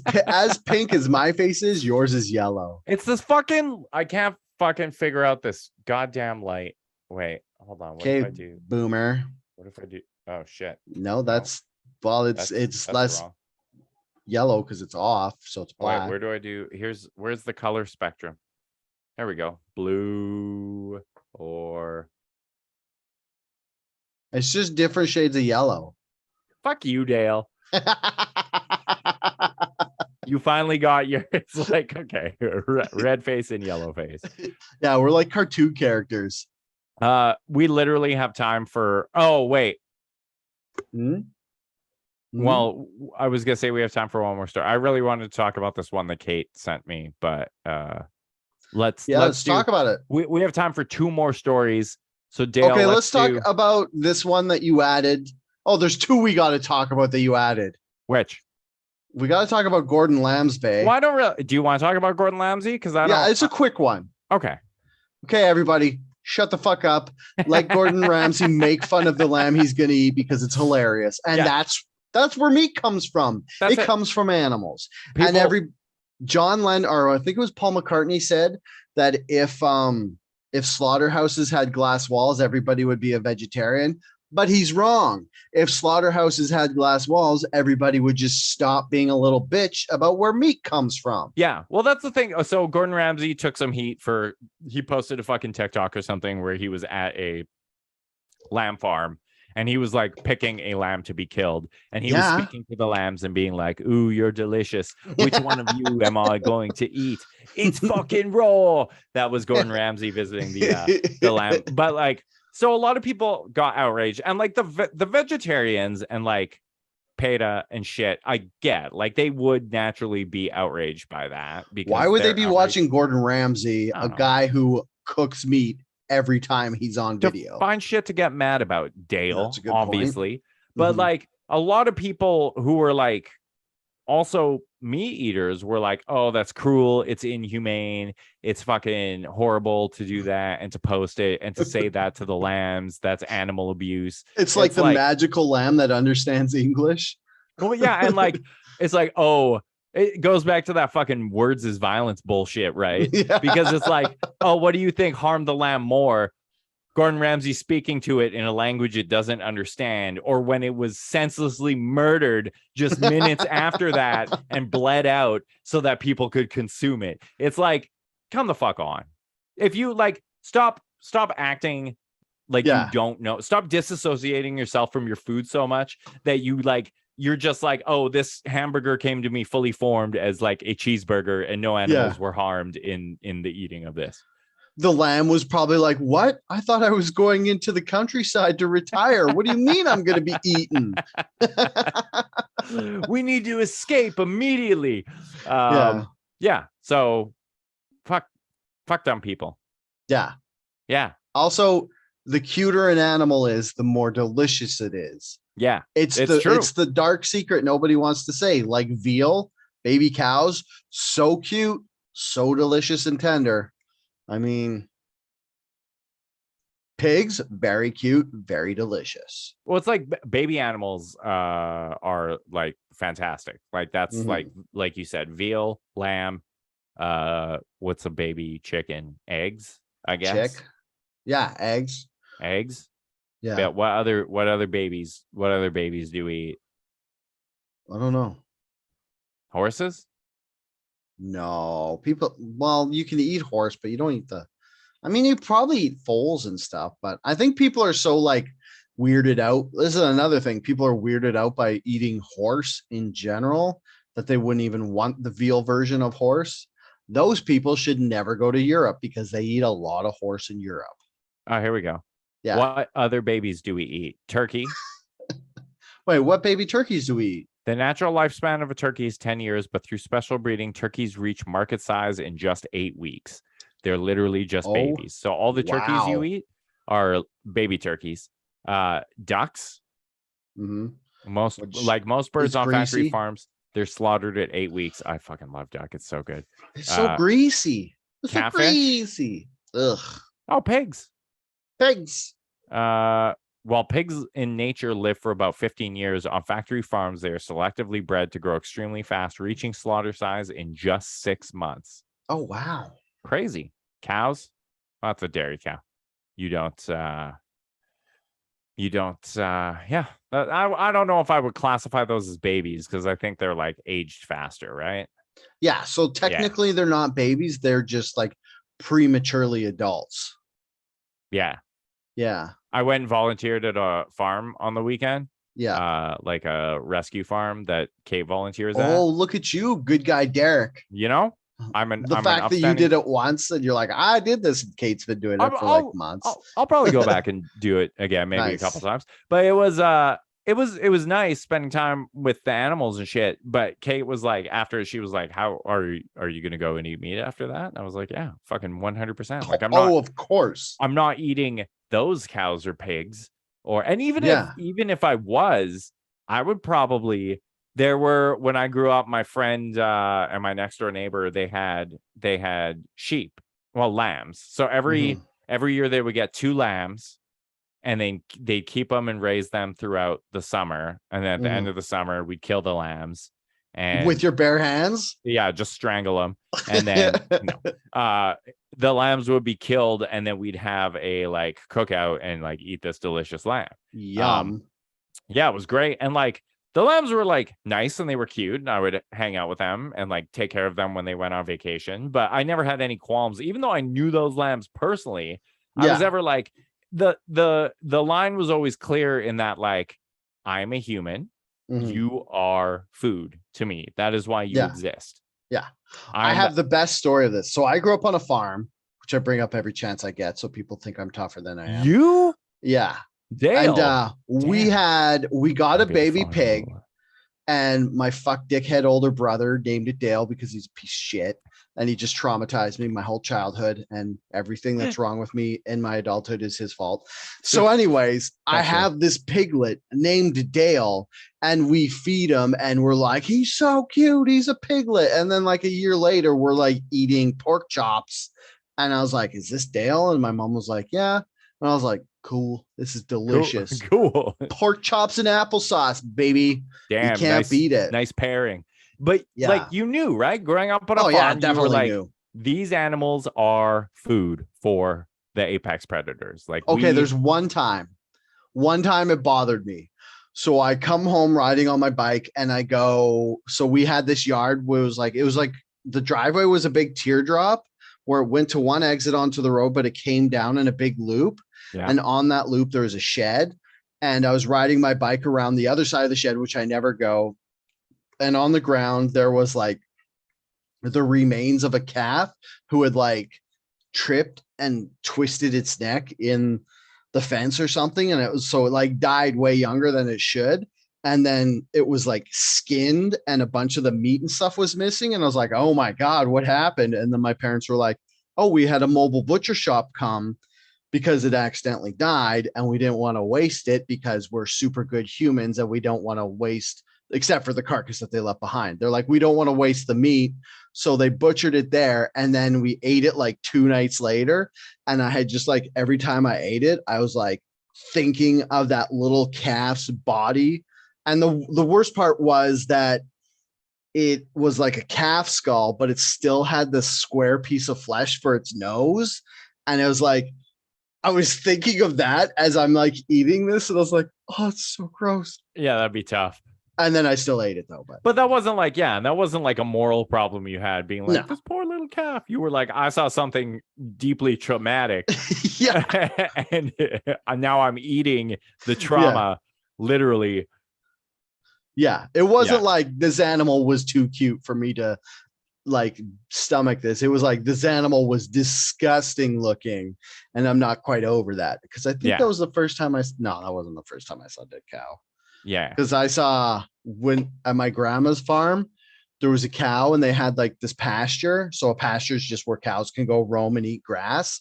pink as my face is, yours is yellow. It's this I can't fucking figure out this goddamn light. Wait, hold on. What if I do? Boomer. What if I do? Oh shit. No, it's less wrong. Yellow because it's off, so it's black. Wait, where do I do? Where's the color spectrum? There we go. Blue or it's just different shades of yellow. Fuck you, Dale. You finally got your. It's like, okay, red face and yellow face. Yeah, we're like cartoon characters. We literally have time for. Oh wait. Well, I was gonna say we have time for one more story. I really wanted to talk about this one that Kate sent me, but let's talk about it. We have time for two more stories. So Dale, okay, let's talk about this one that you added. Oh, there's two we got to talk about that you added. Which? We got to talk about Gordon Ramsay. Well, I don't really. Do you want to talk about Gordon Ramsay? Because it's a quick one. Okay. Okay, everybody, shut the fuck up. Let Gordon Ramsay make fun of the lamb he's gonna eat because it's hilarious, and that's where meat comes from. It comes from animals. And John Lennon, or I think it was Paul McCartney, said that if slaughterhouses had glass walls, everybody would be a vegetarian. But he's wrong. If slaughterhouses had glass walls, everybody would just stop being a little bitch about where meat comes from. Yeah, well, that's the thing. So Gordon Ramsay took some heat he posted a fucking TikTok or something where he was at a lamb farm and he was like picking a lamb to be killed, and he was speaking to the lambs and being like, "Ooh, you're delicious. Which one of you am I going to eat? It's fucking raw." That was Gordon Ramsay visiting the lamb. But like, so a lot of people got outraged, and like the vegetarians and like PETA and shit, I get, like, they would naturally be outraged by that. Because why would they be watching Gordon Ramsay, a guy who cooks meat every time he's on video? Find shit to get mad about, Dale. That's a good obviously point. But like a lot of people who were like also meat eaters were like, "Oh, that's cruel, it's inhumane, it's fucking horrible to do that and to post it and to say that to the lambs. That's animal abuse." It's like the magical lamb that understands English. Well, yeah, and like it's like, oh, it goes back to that fucking words is violence bullshit, right? Yeah. Because it's like, oh, what do you think harmed the lamb more? Gordon Ramsay speaking to it in a language it doesn't understand, or when it was senselessly murdered just minutes after that and bled out so that people could consume it. It's like, come the fuck on. If you like, stop acting like you don't know. Stop disassociating yourself from your food so much that you're just like, oh, this hamburger came to me fully formed as like a cheeseburger and no animals were harmed in the eating of this. The lamb was probably like, "What? I thought I was going into the countryside to retire. What do you mean I'm going to be eaten?" We need to escape immediately. Yeah. So fuck dumb people. Yeah. Yeah. Also, the cuter an animal is, the more delicious it is. Yeah. It's the dark secret nobody wants to say. Like veal, baby cows, so cute, so delicious and tender. I mean, pigs, very cute, very delicious. Well, it's like baby animals are like fantastic. Like that's like you said, veal, lamb, what's a baby chicken? Eggs, I guess. Chick. Yeah, eggs. Yeah. What other babies do we eat? I don't know. Horses? No, well, you can eat horse, but you don't eat you probably eat foals and stuff, but I think people are so like weirded out. This is another thing. People are weirded out by eating horse in general that they wouldn't even want the veal version of horse. Those people should never go to Europe because they eat a lot of horse in Europe. Oh, here we go. Yeah. What other babies do we eat? Turkey. Wait, what baby turkeys do we eat? The natural lifespan of a turkey is 10 years, but through special breeding, turkeys reach market size in just 8 weeks. They're literally just babies. So all the turkeys you eat are baby turkeys. Ducks. Most birds on factory farms, they're slaughtered at 8 weeks. I fucking love duck. It's so good. It's so greasy. It's catfish. So greasy. Ugh. Oh, pigs. While pigs in nature live for about 15 years, on factory farms, they are selectively bred to grow extremely fast, reaching slaughter size in just 6 months. Oh, wow. Crazy. Cows? Well, that's a dairy cow. I don't know if I would classify those as babies because I think they're like aged faster, right? Yeah. So technically they're not babies. They're just like prematurely adults. Yeah. Yeah. I went and volunteered at a farm on the weekend. Yeah. Like a rescue farm that Kate volunteers at. Oh, look at you. Good guy, Derek. You know, the fact that you did it once and you're like, I did this. And Kate's been doing it for like months. I'll probably go back and do it again, maybe a couple times. But it was nice spending time with the animals and shit. But Kate was like, after, she was like, "How are you going to go and eat meat after that?" And I was like, "Yeah, fucking 100%." Like, of course. I'm not eating those cows or pigs, even if I was, I would probably. There were, when I grew up, my friend and my next door neighbor, they had sheep, lambs. So every year they would get 2 lambs, and then they'd keep them and raise them throughout the summer. And then at the end of the summer, we'd kill the lambs and with your bare hands. Yeah, just strangle them, and then the lambs would be killed, and then we'd have a like cookout and like eat this delicious lamb. Yum. Yeah, it was great, and like the lambs were like nice and they were cute, and I would hang out with them and like take care of them when they went on vacation. But I never had any qualms, even though I knew those lambs personally. I was ever like the line was always clear in that like I'm a human. Mhm. You are food to me. That is why you exist. Yeah. I have the best story of this. So I grew up on a farm, which I bring up every chance I get, so people think I'm tougher than I am. You? Yeah. Dale. And we got a baby pig, and my fuck dickhead older brother named it Dale because he's a piece of shit. And he just traumatized me my whole childhood, and everything that's wrong with me in my adulthood is his fault. So anyways, I have this piglet named Dale, and we feed him and we're like, he's so cute. He's a piglet. And then like a year later, we're like eating pork chops. And I was like, is this Dale? And my mom was like, yeah. And I was like, cool. This is delicious. Cool. Pork chops and applesauce, baby. Damn, you can't beat it. Nice pairing. But like you knew, right? Growing up on a farm, definitely you were like, knew. These animals are food for the apex predators. Like, there's one time it bothered me. So I come home riding on my bike and I go, so we had this yard where it was like the driveway was a big teardrop where it went to one exit onto the road, but it came down in a big loop. Yeah. And on that loop, there was a shed, and I was riding my bike around the other side of the shed, which I never go. And on the ground, there was like the remains of a calf who had like tripped and twisted its neck in the fence or something. And it like died way younger than it should. And then it was like skinned and a bunch of the meat and stuff was missing. And I was like, oh my God, what happened? And then my parents were like, oh, we had a mobile butcher shop come because it accidentally died. And we didn't want to waste it because we're super good humans and we don't want to waste, except for the carcass that they left behind. They're like, we don't want to waste the meat. So they butchered it there. And then we ate it like 2 nights later. And I had just like, every time I ate it, I was like thinking of that little calf's body. And the worst part was that it was like a calf skull, but it still had this square piece of flesh for its nose. And it was like, I was thinking of that as I'm like eating this. And I was like, oh, it's so gross. Yeah, that'd be tough. And then I still ate it though. But that wasn't like, that wasn't like a moral problem you had being like, this poor little calf. You were like, I saw something deeply traumatic. And now I'm eating the trauma literally. Yeah. It wasn't like this animal was too cute for me to like stomach this. It was like this animal was disgusting looking. And I'm not quite over that because I think that was the first time that wasn't the first time I saw a dead cow. Yeah. Because I saw when at my grandma's farm, there was a cow and they had like this pasture. So a pasture is just where cows can go roam and eat grass.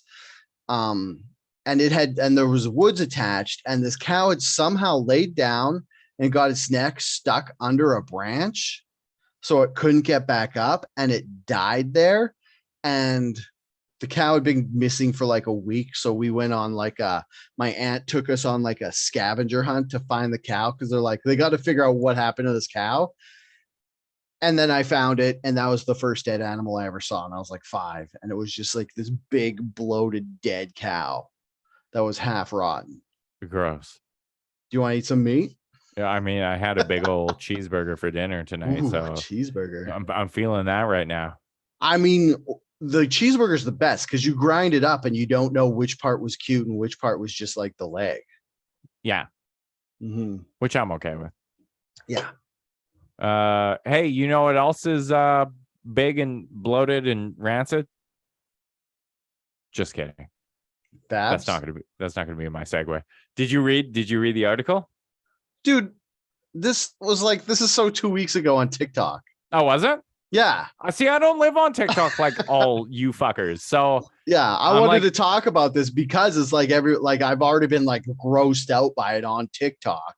And there was woods attached, and this cow had somehow laid down and got its neck stuck under a branch. So it couldn't get back up and it died there. And the cow had been missing for like a week. So we went on like my aunt took us on like a scavenger hunt to find the cow. Cause they're like, they got to figure out what happened to this cow. And then I found it. And that was the first dead animal I ever saw. And I was like 5. And it was just like this big bloated dead cow that was half rotten. Gross. Do you want to eat some meat? Yeah. I mean, I had a big old cheeseburger for dinner tonight. Ooh, so cheeseburger. I'm feeling that right now. I mean, the cheeseburger is the best because you grind it up and you don't know which part was cute and which part was just like the leg. Yeah. Mm-hmm. Which I'm okay with. Yeah. Hey, you know what else is big and bloated and rancid? Just kidding. Babs? That's not gonna be my segue. Did you read the article? Dude, this is so 2 weeks ago on TikTok. Oh, was it? Yeah. I see. I don't live on TikTok like all you fuckers. So yeah, I wanted to talk about this because it's like I've already been like grossed out by it on TikTok.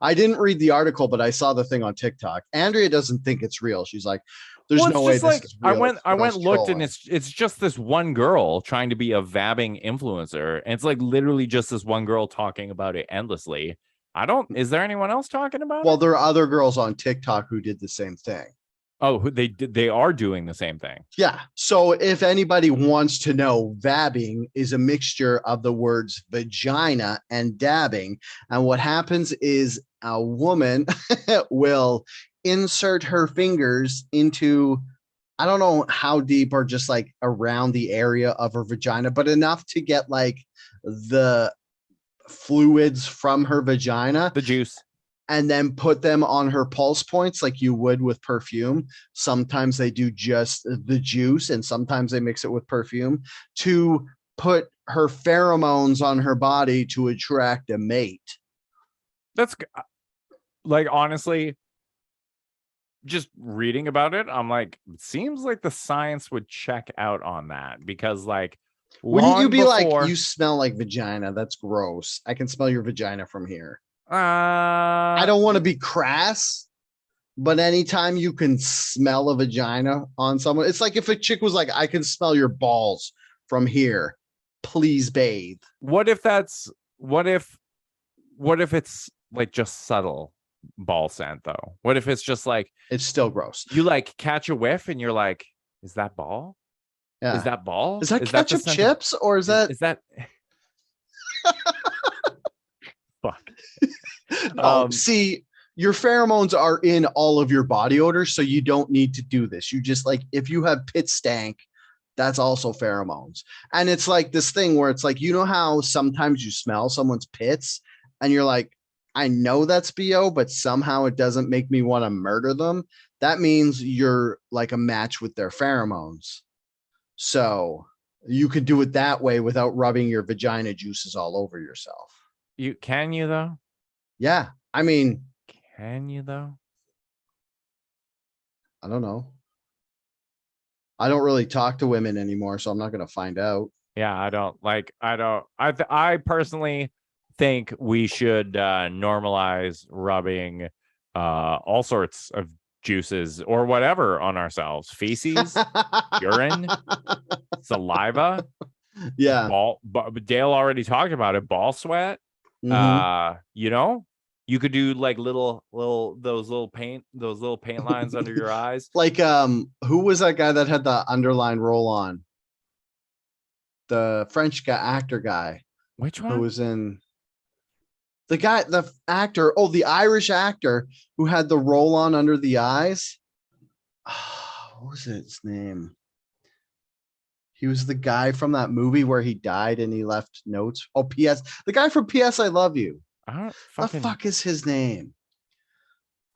I didn't read the article, but I saw the thing on TikTok. Andrea doesn't think it's real. She's like, there's no way this is real. I went looked and it's just this one girl trying to be a vabbing influencer. And it's like literally just this one girl talking about it endlessly. Is there anyone else talking about it? Well, there are other girls on TikTok who did the same thing. Oh, they are doing the same thing. Yeah. So if anybody wants to know, vabbing is a mixture of the words vagina and dabbing. And what happens is a woman will insert her fingers into, I don't know how deep, or just like around the area of her vagina, but enough to get like the fluids from her vagina, The juice. and then put them on her pulse points like you would with perfume. Sometimes they do just the juice, and sometimes they mix it with perfume to put her pheromones on her body to attract a mate. That's like, honestly, just reading about it, I'm like, it seems like the science would check out on that, because like, Wouldn't you be before, like, you smell like vagina? That's gross. I can smell your vagina from here. I I don't want to be crass, but anytime you can smell a vagina on someone, it's like if a chick was like, I can smell your balls from here. Please bathe. what if it's like just subtle ball scent though? What if it's just like, It's still gross. you like catch a whiff and you're like, is that ball? Yeah. Is that ball? Is that the ketchup scent chips, or is that? Is that fuck? No, see, your pheromones are in all of your body odors, so you don't need to do this. You just, like, if you have pit stank, that's also pheromones. And it's like this thing where it's like, you know how sometimes you smell someone's pits and you're like, I know that's BO, but somehow it doesn't make me want to murder them. That means you're like a match with their pheromones. So you could do it that way without rubbing your vagina juices all over yourself. Can you though? Yeah. I mean, Can you though? I don't know. I don't really talk to women anymore, so I'm not going to find out. Yeah, I personally think we should normalize rubbing all sorts of juices or whatever on ourselves. Feces, urine, saliva. Yeah. Dale already talked about it. Ball sweat. You know, you could do like those little paint lines under your eyes. Like, who was that guy that had the underline roll on? The French guy, actor guy. Which Who one? was in the actor? Oh, the Irish actor who had the roll on under the eyes. What was his name? He was the guy from that movie where he died and he left notes. Oh, P.S. The guy from P.S. I Love You. I don't The fuck is his name?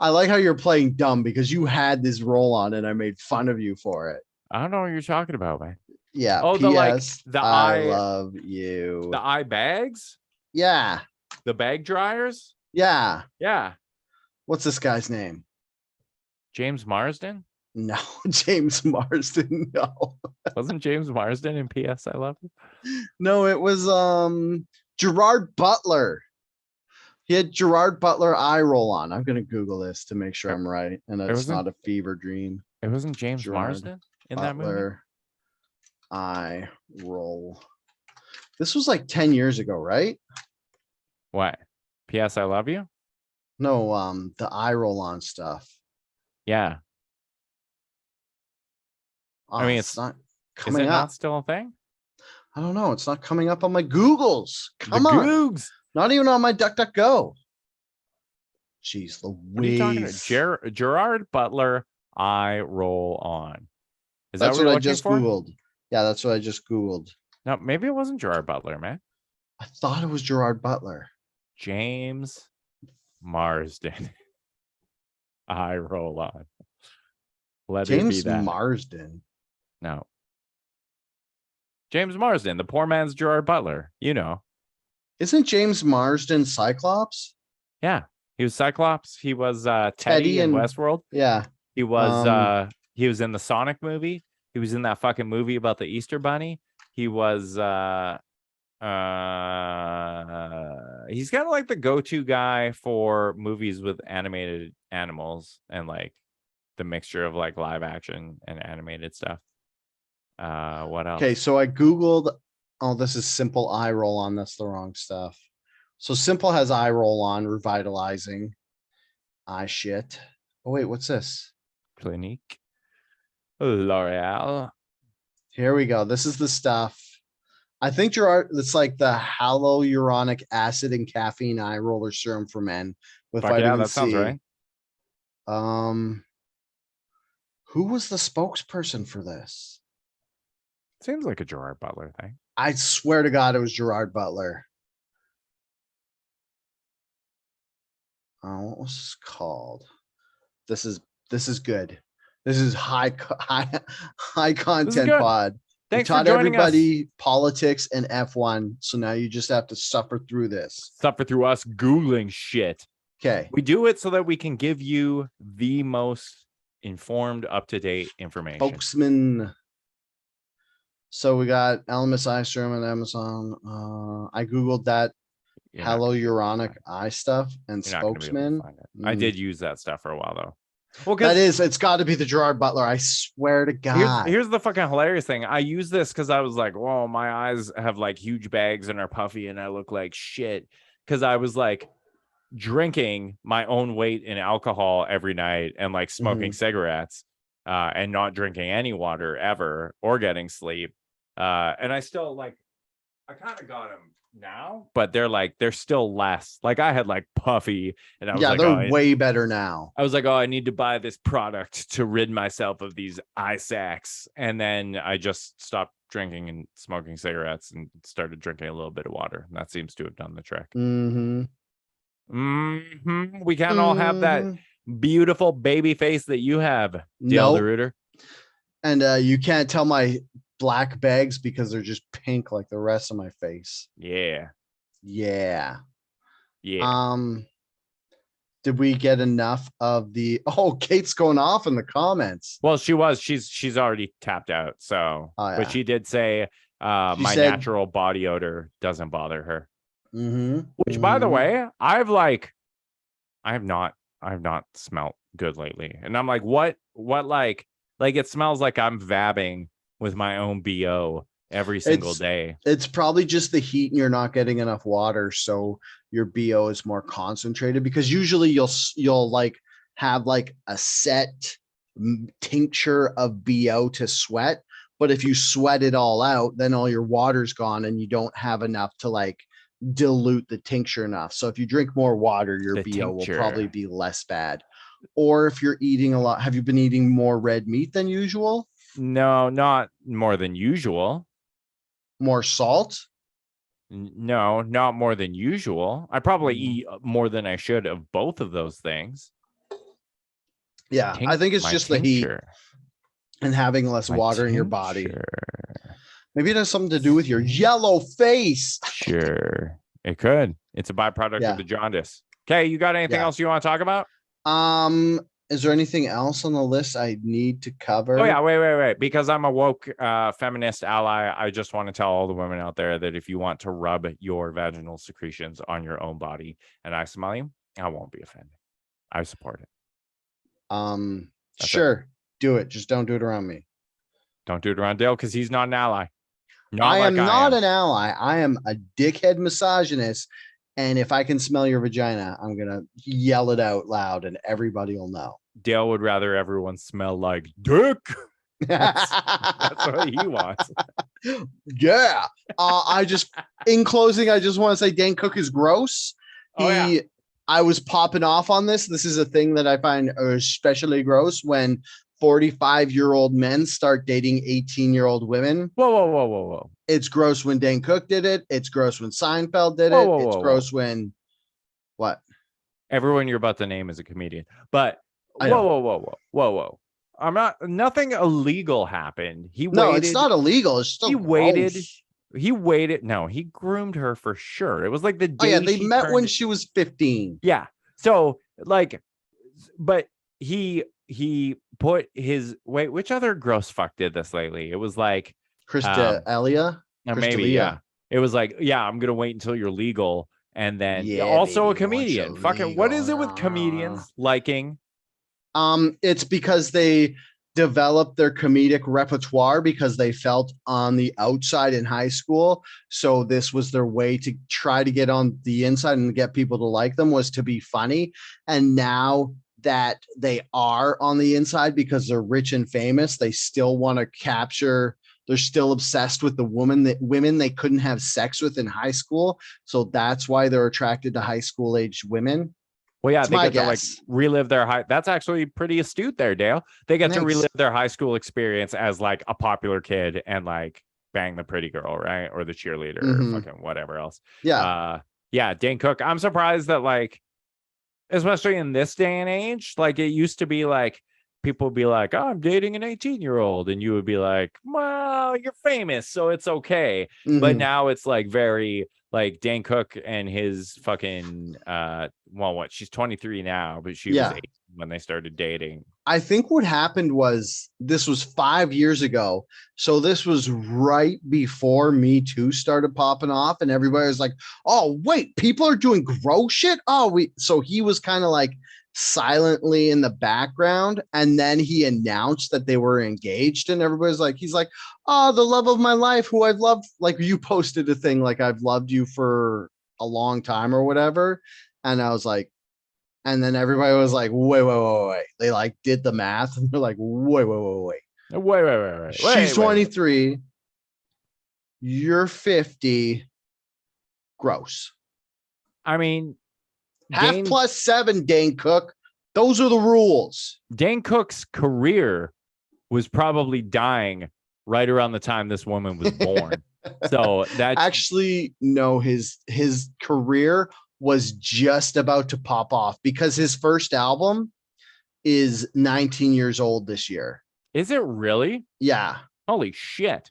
I like how you're playing dumb because you had this roll on and I made fun of you for it. I don't know what you're talking about, man. Yeah. Oh, P.S. the I love you. The eye bags? Yeah. The bag dryers? Yeah. Yeah. What's this guy's name? James Marsden? No, James Marsden. No. Wasn't James Marsden in P.S. I Love You? No, it was Gerard Butler. He had Gerard Butler eye roll on. I'm gonna Google this to make sure I'm right, and it's not a fever dream. It wasn't James Gerard Marsden in Butler that movie? Eye roll. This was like 10 years ago, right? What? P.S. I Love You? No, the eye roll on stuff. Yeah. I mean, it's not is coming it up. not still a thing? I don't know. It's not coming up on my Googles. Come the on. Googs. Not even on my DuckDuckGo. Jeez Louise. What are you talking about? Gerard Butler eye roll on. Is That's that what I looking just for? Googled. Yeah, that's what I just Googled. No, maybe it wasn't Gerard Butler, man. I thought it was Gerard Butler. James Marsden. Eye roll on. Let it be James that. Marsden. No. James Marsden, the poor man's Gerard Butler. You know. Isn't James Marsden Cyclops? Yeah. He was Cyclops. He was Teddy in and Westworld. Yeah. He was in the Sonic movie. He was in that fucking movie about the Easter Bunny. He was he's kind of like the go-to guy for movies with animated animals and like the mixture of like live action and animated stuff. What else? Okay, so I Googled. Oh, this is Simple eye roll on. That's the wrong stuff. So Simple has eye roll on, revitalizing. Eye shit. Oh wait, what's this? Clinique, L'Oreal. Here we go. This is the stuff. I think Gerard, it's like the hyaluronic acid and caffeine eye roller serum for men with Fuck yeah, vitamin that sounds C. right. Who was the spokesperson for this? Seems like a Gerard Butler thing. I swear to God, it was Gerard Butler. What was this called? This is good. This is high content good. pod. Thanks we taught for joining everybody politics and F1. So now you just have to suffer through this. Suffer through us Googling shit. Okay. We do it so that we can give you the most informed, up-to-date information. Spokesman. So we got Elemis eye serum on Amazon. I Googled that hyaluronic eye stuff and spokesman. I did use that stuff for a while though. Well, it's got to be the Gerard Butler. I swear to God. Here's the fucking hilarious thing. I use this because I was like, whoa, my eyes have like huge bags and are puffy and I look like shit. Because I was like drinking my own weight in alcohol every night and like smoking cigarettes and not drinking any water ever or getting sleep. And I still like, I kind of got them now, but they're still less. Like I had like puffy and I was like, they're way better now. I was like, oh, I need to buy this product to rid myself of these eye sacs. And then I just stopped drinking and smoking cigarettes and started drinking a little bit of water. And that seems to have done the trick. We can't all have that beautiful baby face that you have, Dale the Rooter. And you can't tell my black bags because they're just pink like the rest of my face. Yeah. Did we get enough of the Kate's going off in the comments? Well, she's already tapped out, so but she did say my natural body odor doesn't bother her. Which by the way, I have not smelled good lately. And I'm like, what like it smells like I'm vabbing with my own BO every single day. It's probably just the heat and you're not getting enough water. So your BO is more concentrated because usually you'll like have like a set tincture of BO to sweat. But if you sweat it all out, then all your water's gone and you don't have enough to like dilute the tincture enough. So if you drink more water, your BO will probably be less bad. Or if you're eating a lot, have you been eating more red meat than usual? No, not more than usual. More salt? No, not more than usual. I probably eat more than I should of both of those things. Yeah, I think it's just the heat and having less water in your body. Maybe it has something to do with your yellow face. Sure, it could. It's a byproduct of the jaundice. Okay, you got anything else you want to talk about? Is there anything else on the list I need to cover? Oh yeah, wait. Because I'm a woke feminist ally, I just want to tell all the women out there that if you want to rub your vaginal secretions on your own body and I smell you, I won't be offended. I support it. Sure. Do it. Just don't do it around me. Don't do it around Dale because he's not an ally. I am not an ally. I am a dickhead misogynist. And if I can smell your vagina, I'm going to yell it out loud and everybody will know. Dale would rather everyone smell like dick. That's what he wants. Yeah. In closing, I just want to say Dane Cook is gross. I was popping off on this. This is a thing that I find especially gross when 45-year-old men start dating 18-year-old women. Whoa. It's gross when Dane Cook did it. It's gross when Seinfeld did it. It's gross when what? Everyone you're about to name is a comedian. But whoa. Nothing illegal happened. It's not illegal. It's still He waited. No, he groomed her for sure. It was like the day they met when she was 15. Yeah. So but he put his which other gross fuck did this lately? It was like Elia. Maybe, yeah. It was like, I'm gonna wait until you're legal, and then also a comedian. Fucking, what is it with comedians liking? It's because they developed their comedic repertoire because they felt on the outside in high school. So this was their way to try to get on the inside and get people to like them was to be funny. And now that they are on the inside because they're rich and famous. They still want to capture. They're still obsessed with the women they couldn't have sex with in high school. So that's why they're attracted to high school aged women. Well, yeah, It's they my get to like guess. relive their high. That's actually pretty astute there, Dale. They get to Thanks. relive their high school experience as like a popular kid and like bang the pretty girl, right? Or the cheerleader or fucking whatever else. Yeah. Yeah, Dane Cook. I'm surprised that like, especially in this day and age, like it used to be like people would be like, oh, I'm dating an 18-year-old. And you would be like, well, you're famous, so it's okay. But now it's like very like Dane Cook and his fucking she's 23 now, but she was 18 when they started dating. I think what happened was this was 5 years ago. So this was right before Me Too started popping off, and everybody was like, oh, wait, people are doing gross shit. So he was kind of like silently in the background, and then he announced that they were engaged, and everybody's like, he's like, oh, the love of my life, who I've loved, like you posted a thing like I've loved you for a long time or whatever. And I was like, and then everybody was like, wait. They like did the math and they're like, wait. She's 23. You're 50. Gross. I mean, half plus 7, Dane Cook. Those are the rules. Dane Cook's career was probably dying right around the time this woman was born. So that actually, no, his career was just about to pop off because his first album is 19 years old this year. Is it really? Yeah. Holy shit.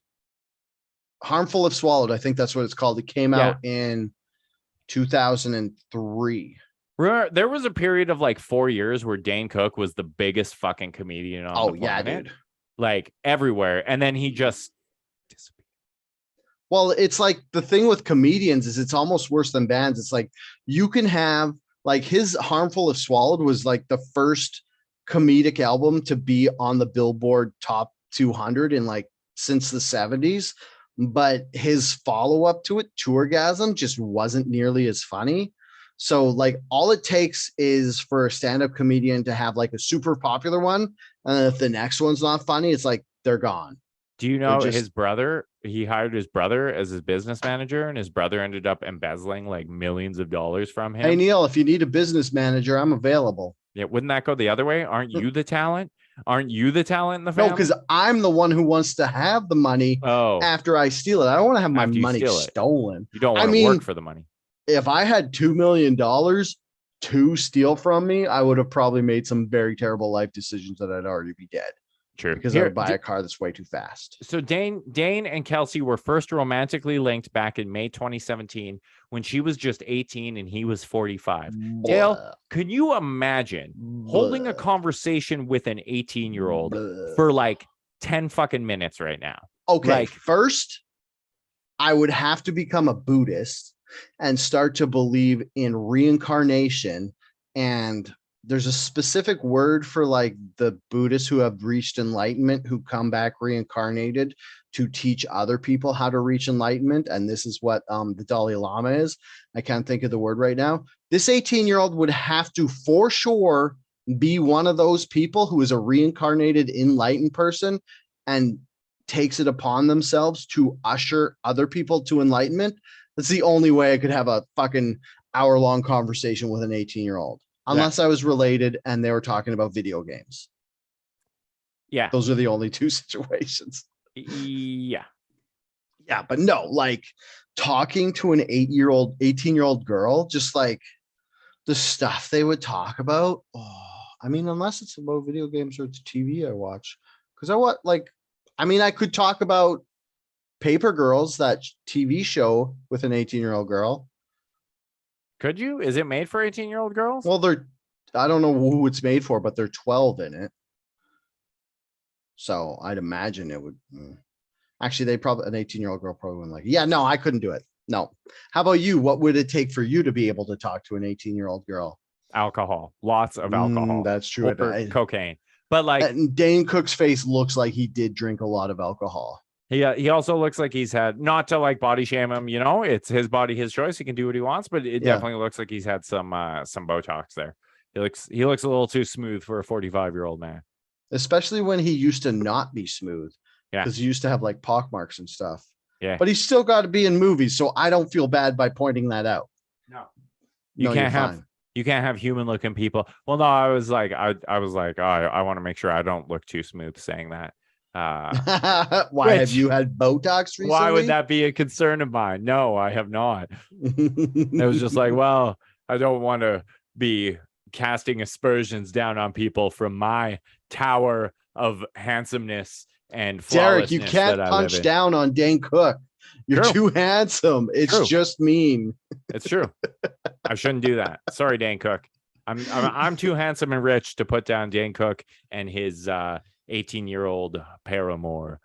Harmful If Swallowed. I think that's what it's called. It came out in 2003. Remember, there was a period of like 4 years where Dane Cook was the biggest fucking comedian on the planet. Dude. Like everywhere. And then he just disappeared. Well, it's like the thing with comedians is it's almost worse than bands. It's like you can have like his Harmful If Swallowed was like the first comedic album to be on the Billboard top 200 in like since the 70s. But his follow-up to it, Tourgasm, just wasn't nearly as funny. So like all it takes is for a stand-up comedian to have like a super popular one. And if the next one's not funny, it's like they're gone. Do you know his brother? He hired his brother as his business manager, and his brother ended up embezzling like millions of dollars from him. Hey, Neil, if you need a business manager, I'm available. Yeah, wouldn't that go the other way? Aren't you the talent? Aren't you the talent in the family? No, because I'm the one who wants to have the money after I steal it. I don't want to have my money stolen. You don't want to work for the money. If I had $2 million to steal from me, I would have probably made some very terrible life decisions that I'd already be dead. True. Because I would buy a car that's way too fast. So Dane and Kelsey were first romantically linked back in May 2017 when she was just 18 and he was 45. Blah. Dale, can you imagine holding a conversation with an 18-year-old for like 10 fucking minutes right now? Okay, like, first, I would have to become a Buddhist and start to believe in reincarnation, and there's a specific word for like the Buddhists who have reached enlightenment who come back reincarnated to teach other people how to reach enlightenment. And this is what the Dalai Lama is. I can't think of the word right now. This 18-year-old would have to for sure be one of those people who is a reincarnated enlightened person and takes it upon themselves to usher other people to enlightenment. That's the only way I could have a fucking hour-long conversation with an 18-year-old. Unless I was related and they were talking about video games. Yeah. Those are the only two situations. Yeah. Yeah, but no, like talking to an 18-year-old girl, just like the stuff they would talk about. Oh, I mean, unless it's about video games or it's TV I watch. Because I could talk about Paper Girls, that TV show with an 18-year-old girl. Could you? Is it made for 18-year-old girls? Well, I don't know who it's made for, but they're 12 in it. So I'd imagine it would. Actually, an 18-year-old girl probably wouldn't like it. Yeah, no, I couldn't do it. No. How about you? What would it take for you to be able to talk to an 18-year-old girl? Alcohol. Lots of alcohol. That's true. Or cocaine. But like Dane Cook's face looks like he did drink a lot of alcohol. Yeah, he also looks like he's had, not to like body shame him, you know, it's his body, his choice. He can do what he wants, but it definitely looks like he's had some Botox there. He looks a little too smooth for a 45-year-old man. Especially when he used to not be smooth. Yeah. Because he used to have like pockmarks and stuff. Yeah. But he's still got to be in movies, so I don't feel bad by pointing that out. No. You can't have human looking people. Well, no, I was like, oh, I want to make sure I don't look too smooth saying that. Why have you had Botox recently? Why would that be a concern of mine? No, I have not. It was just like, well, I don't want to be casting aspersions down on people from my tower of handsomeness and flawlessness. Derek, you can't punch down on Dane Cook. You're too handsome. It's just mean. It's true. I shouldn't do that. Sorry, Dane Cook. I'm too handsome and rich to put down Dane Cook and his 18-year-old paramour.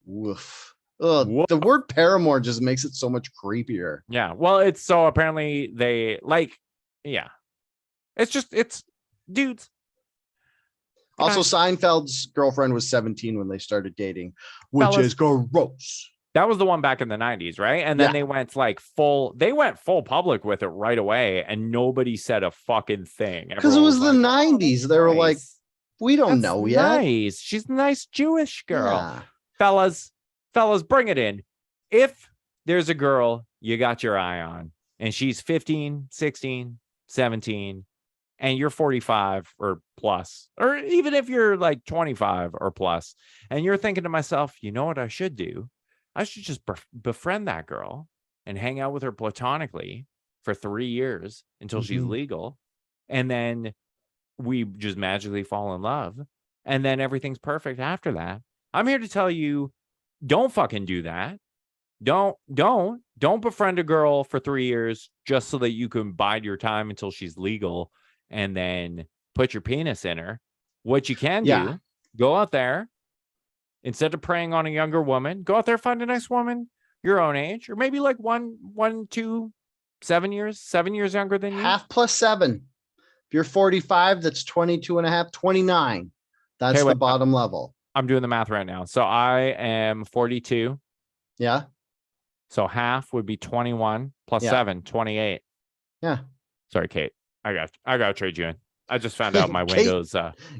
Woof. Ugh, the word paramour just makes it so much creepier. Yeah. Well, it's so apparently they like, yeah. It's dudes. Also, Seinfeld's girlfriend was 17 when they started dating, which is gross. That was the one back in the 90s, right? And then they went full public with it right away, and nobody said a fucking thing. Because it was the 90s. They were like, we don't know yet. Nice. She's a nice Jewish girl. Yeah. Fellas, bring it in. If there's a girl you got your eye on, and she's 15, 16, 17, and you're 45 or plus, or even if you're like 25 or plus, and you're thinking to myself, you know what I should do? I should just befriend that girl and hang out with her platonically for 3 years until she's legal. And then we just magically fall in love. And then everything's perfect after that. I'm here to tell you, don't fucking do that. Don't befriend a girl for 3 years just so that you can bide your time until she's legal and then put your penis in her. What you can do, go out there. Instead of preying on a younger woman, go out there, find a nice woman your own age, or maybe like 7 years younger than you. Half plus 7. If you're 45, that's 22 and a half, 29. That's the bottom level. I'm doing the math right now. So I am 42. Yeah. So half would be 21 plus 7, 28. Yeah. Sorry, Kate. I got to trade you in. I just found out my windows.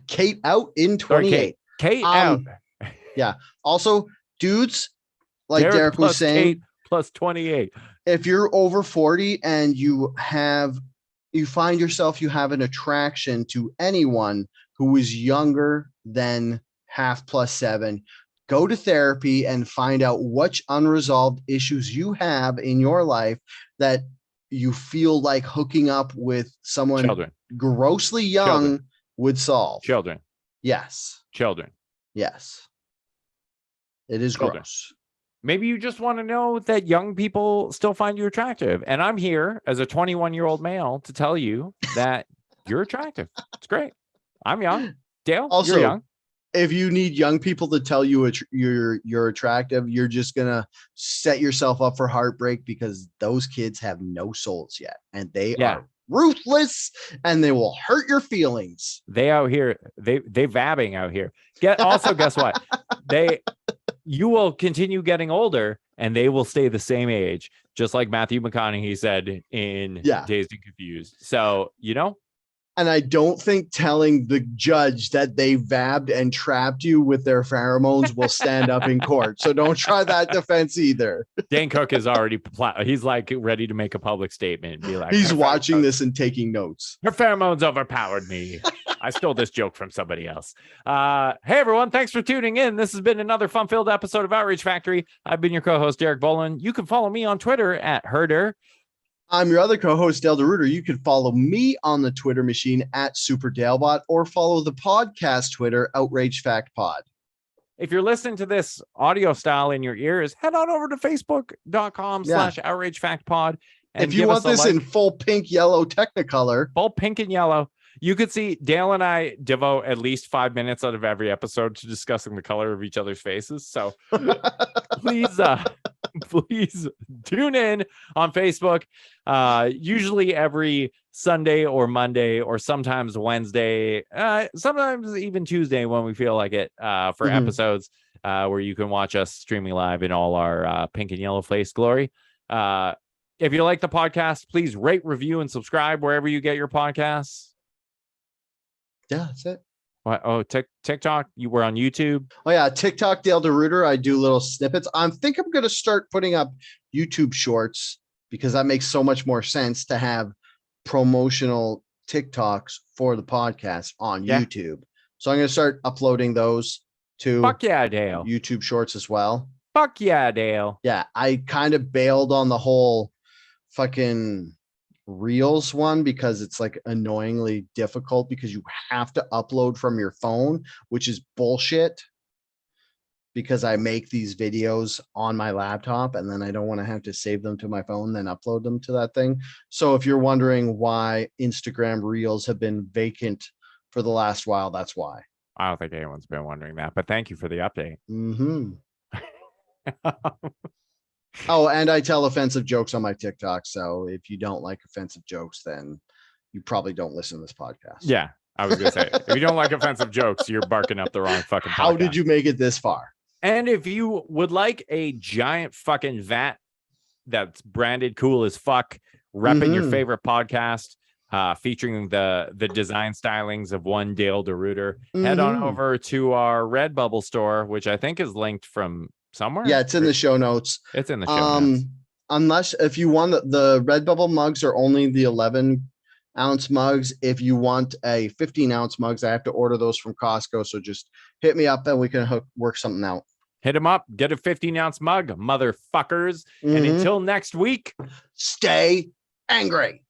Kate out in 28. Sorry, Kate out. Yeah. Also, dudes, like Derek was saying, plus 28. If you're over 40 and you find yourself, you have an attraction to anyone who is younger than half plus 7, go to therapy and find out which unresolved issues you have in your life that you feel like hooking up with someone grossly young would solve. Children. Yes. Children. Yes. It is gross. Maybe you just want to know that young people still find you attractive. And I'm here as a 21-year-old male to tell you that you're attractive. It's great. I'm young. Dale, also, you're young. If you need young people to tell you you're attractive, you're just going to set yourself up for heartbreak because those kids have no souls yet. And they are ruthless and they will hurt your feelings. They out here, they vabbing out here. Guess what? You will continue getting older and they will stay the same age, just like Matthew McConaughey said in Dazed and Confused. So, and I don't think telling the judge that they vabbed and trapped you with their pheromones will stand up in court. So don't try that defense either. Dane Cook is already, he's like ready to make a public statement and be like, he's watching this and taking notes. Her pheromones overpowered me. I stole this joke from somebody else. Hey, everyone. Thanks for tuning in. This has been another fun-filled episode of Outrage Factory. I've been your co-host, Derek Boland. You can follow me on Twitter at Herder. I'm your other co-host, Dale DeRuiter. You can follow me on the Twitter machine at SuperDalebot or follow the podcast Twitter, Outragefactpod. If you're listening to this audio style in your ears, head on over to Facebook.com/OutrageFactPod. If you want this in full pink, yellow, Technicolor. Full pink and yellow. You could see Dale and I devote at least 5 minutes out of every episode to discussing the color of each other's faces. So please tune in on Facebook. Usually every Sunday or Monday or sometimes Wednesday, sometimes even Tuesday when we feel like it, for episodes where you can watch us streaming live in all our pink and yellow face glory. If you like the podcast, please rate, review, and subscribe wherever you get your podcasts. Yeah, that's it. What? Oh, TikTok. You were on YouTube. Oh yeah, TikTok Dale DeRuiter. I do little snippets. I'm going to start putting up YouTube shorts because that makes so much more sense to have promotional TikToks for the podcast on YouTube. So I'm going to start uploading those to Fuck yeah, Dale. YouTube shorts as well. Fuck yeah, Dale. Yeah, I kind of bailed on the whole fucking Reels one because it's like annoyingly difficult because you have to upload from your phone, which is bullshit because I make these videos on my laptop and then I don't want to have to save them to my phone, then upload them to that thing. So if you're wondering why Instagram Reels have been vacant for the last while, that's why. I don't think anyone's been wondering that, but thank you for the update. Mm-hmm. Oh, and I tell offensive jokes on my TikTok. So if you don't like offensive jokes, then you probably don't listen to this podcast. Yeah, I was going to say, if you don't like offensive jokes, you're barking up the wrong fucking podcast. How did you make it this far? And if you would like a giant fucking vat that's branded cool as fuck, repping your favorite podcast, featuring the design stylings of one Dale DeRuiter, head on over to our Redbubble store, which I think is linked from somewhere. Yeah, it's in the show notes. It's in the show notes. Unless if you want the Redbubble mugs are only the 11-ounce mugs. If you want a 15-ounce mugs, I have to order those from Costco. So just hit me up and we can work something out. Hit them up. Get a 15-ounce mug, motherfuckers. And until next week, stay angry.